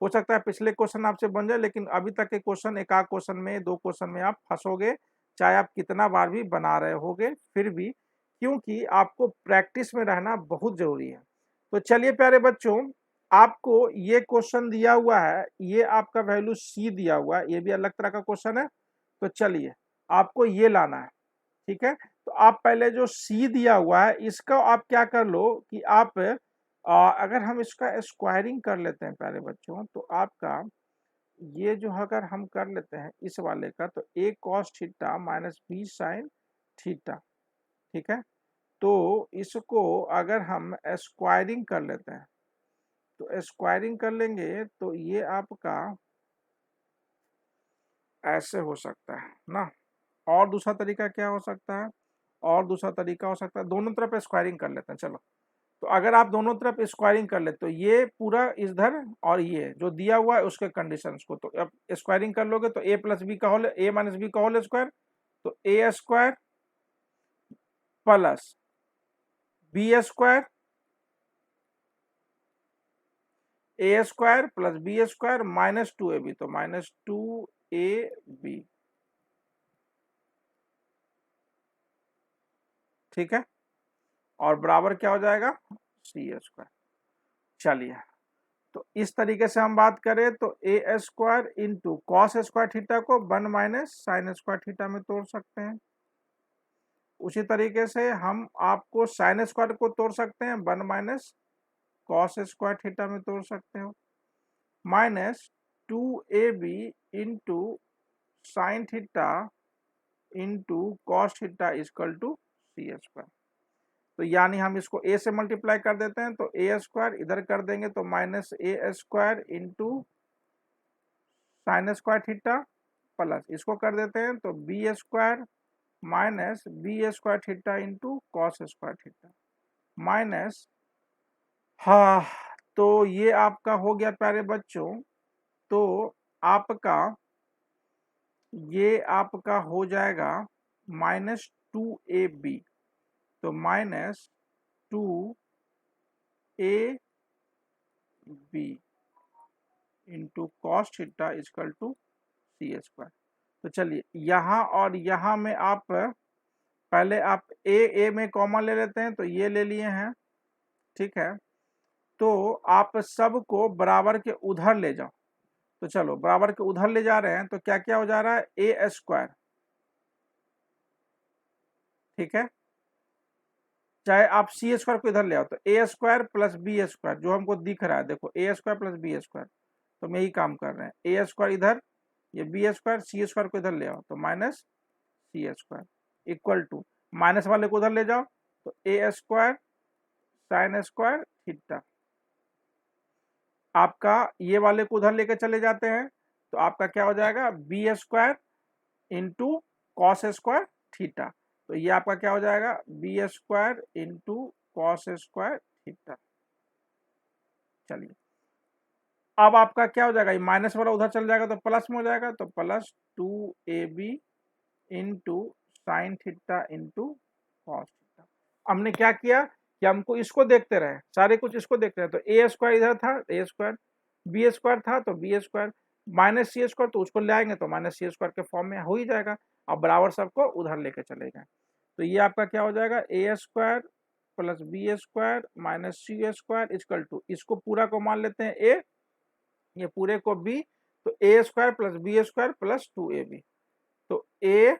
हो सकता है पिछले क्वेश्चन आपसे बन जाए, लेकिन अभी तक के क्वेश्चन, एक आध क्वेश्चन में, 2 क्वेश्चन में आप फंसोगे, चाहे आप कितना बार भी बना रहे होगे फिर भी, क्योंकि आपको प्रैक्टिस में रहना बहुत जरूरी है। तो चलिए प्यारे बच्चों, आपको ये क्वेश्चन दिया हुआ है, ये आपका वैल्यू c दिया हुआ है, ये भी अलग तरह का क्वेश्चन है, तो चलिए आपको ये लाना है, ठीक है। तो आप पहले जो c दिया हुआ है इसका आप क्या कर लो कि आप अगर हम इसका स्क्वायरिंग कर लेते हैं प्यारे बच्चों, तो आपका ये जो अगर हम कर लेते हैं इस वाले का, तो a cos theta minus b sine theta, ठीक है। तो इसको अगर हम स्क्वायरिंग कर लेते हैं, तो स्क्वायरिंग कर लेंगे तो ये आपका ऐसे हो सकता है ना। और दूसरा तरीका क्या हो सकता है, और दूसरा तरीका हो सकता है, दोनों तरफ स्क्वायरिंग कर लेते हैं। चलो, तो अगर आप दोनों तरफ स्क्वायरिंग कर ले तो ये पूरा इधर और ये जो दिया हुआ है उसके कंडीशंस को, तो अब स्क्वायरिंग कर लोगे तो a प्लस बी का होल, a माइनस बी का होल स्क्वायर, तो a square plus B square, A square plus B square minus 2ab, तो माइनस 2ab, ठीक है, और बराबर क्या हो जाएगा सी स्क्वायर। चलिए, तो इस तरीके से हम बात करें तो ए square into cos square theta को 1 माइनस साइन स्क्वायर थीटा में तोड़ सकते हैं, उसी तरीके से हम आपको साइन स्क्वायर को तोड़ सकते हैं, 1 माइनस कॉस स्क्वायर थीटा में तोड़ सकते हो, minus 2ab into sine theta into cos theta equal to C square. तो यानी हम इसको a से मल्टीप्लाई कर देते हैं, तो a स्क्वायर इधर कर देंगे तो minus a square into sine square theta plus इसको कर देते हैं तो b square minus b square theta into cos square theta minus, हाँ तो ये आपका हो गया प्यारे बच्चों। तो ये आपका हो जाएगा माइनस 2ab, तो minus 2ab into cos theta equal to C square. तो चलिए यहाँ और यहाँ में आप पहले आप ए में कॉमन ले लेते हैं, तो ये ले लिए हैं, ठीक है। तो आप सबको बराबर के उधर ले जाओ, तो चलो बराबर के उधर ले जा रहे हैं, तो क्या क्या हो जा रहा है, ए स्क्वायर, ठीक है। चाहे आप सी स्क्वायर को इधर ले आओ, तो ए स्क्वायर प्लस बी स्क्वायर जो हमको दिख रहा है, देखो ए स्क्वायर प्लस बी स्क्वायर, तो हम यही काम कर रहे हैं, ए स्क्वायर इधर, ये बी स्क्वायर, सी स्क्वायर को इधर ले आओ तो minus C square equal to, minus वाले को उधर ले जाओ तो ए स्क्वायर साइन स्क्वायर थीटा, आपका ये वाले को उधर लेकर चले जाते हैं तो आपका क्या हो जाएगा, B square into cos square theta, तो ये आपका क्या हो जाएगा, B square into cos square theta. चलिए अब आपका क्या हो जाएगा, ये माइनस वाला उधर चल जाएगा तो प्लस में हो जाएगा, तो plus 2ab into sine theta into cos theta. हमने क्या किया कि हमको इसको देखते रहे, सारे कुछ इसको देखते रहे, तो ए स्क्वायर इधर था, ए स्क्वायर, बी स्क्वायर था तो बी स्क्वायर, माइनस सी स्क्वायर तो उसको ले आएंगे तो माइनस सी स्क्वायर के फॉर्म में हो ही जाएगा। अब बराबर सबको उधर लेके चले गए, तो ये आपका क्या हो जाएगा, a square plus B square minus C square equal to, इसको पूरा को मान लेते हैं ए, ये पूरे को बी, तो ए square plus B square plus 2ab, तो ए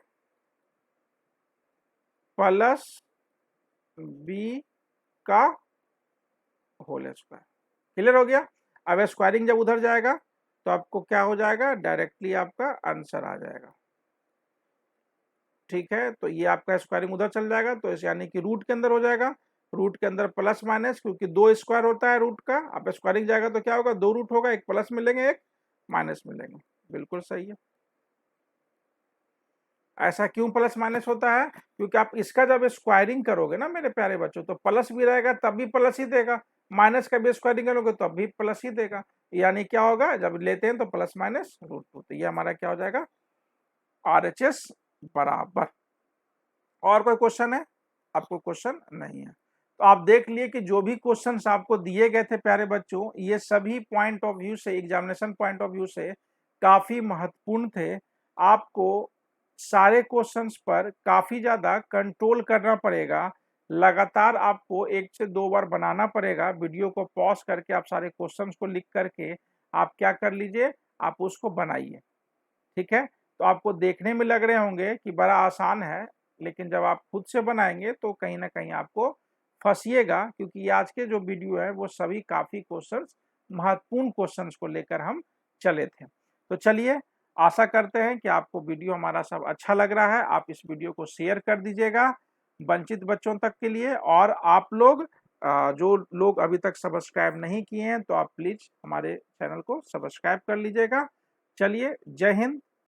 प्लस बी का होल स्क्वायर। क्लियर हो गया। अब स्क्वायरिंग जब उधर जाएगा तो आपको क्या हो जाएगा, डायरेक्टली आपका आंसर आ जाएगा, ठीक है। तो ये आपका स्क्वायरिंग उधर चल जाएगा, तो इस यानी कि रूट के अंदर हो जाएगा, रूट के अंदर प्लस माइनस, क्योंकि 2 स्क्वायर होता है रूट का, अब स्क्वायरिंग जाएगा तो क्या होगा, 2 रूट होगा, एक प्लस मिलेंगे एक माइनस मिलेंगे, बिल्कुल सही है। ऐसा क्यों प्लस माइनस होता है, क्योंकि आप इसका जब स्क्वायरिंग करोगे ना मेरे प्यारे बच्चों, तो प्लस भी रहेगा तब भी प्लस ही देगा, माइनस का भी स्क्वायरिंग करोगे तो भी प्लस ही देगा, यानी क्या होगा, जब लेते हैं तो प्लस माइनस रूट 2, तो ये हमारा क्या हो जाएगा, RHS बराबर। और कोई क्वेश्चन है, आपको क्वेश्चन नहीं है, तो आप देख लिए कि जो भी क्वेश्चंस आपको दिए गए थे प्यारे बच्चों, ये सभी पॉइंट ऑफ व्यू से, एग्जामिनेशन पॉइंट ऑफ व्यू से काफी महत्वपूर्ण थे। आपको सारे क्वेश्चंस पर काफी ज्यादा कंट्रोल करना पड़ेगा, लगातार आपको 1 से 2 बार बनाना पड़ेगा, वीडियो को पॉज करके आप सारे क्वेश्चंस को लिख करके आप क्या कर लीजिए, आप उसको बनाइए, ठीक है। तो आपको देखने में लग रहे होंगे कि बड़ा आसान है, लेकिन जब आप खुद से बनाएंगे तो कहीं ना कहीं आपको फंसिएगा, क्योंकि आज के जो वीडियो है वो सभी काफी क्वेश्चंस, महत्वपूर्ण क्वेश्चंस को लेकर हम चले थे। तो चलिए, आशा करते हैं कि आपको वीडियो हमारा सब अच्छा लग रहा है, आप इस वीडियो को शेयर कर दीजिएगा वंचित बच्चों तक के लिए, और आप लोग जो लोग अभी तक सब्सक्राइब नहीं किए हैं तो आप प्लीज हमारे चैनल को सब्सक्राइब कर लीजिएगा। चलिए, जय हिंद,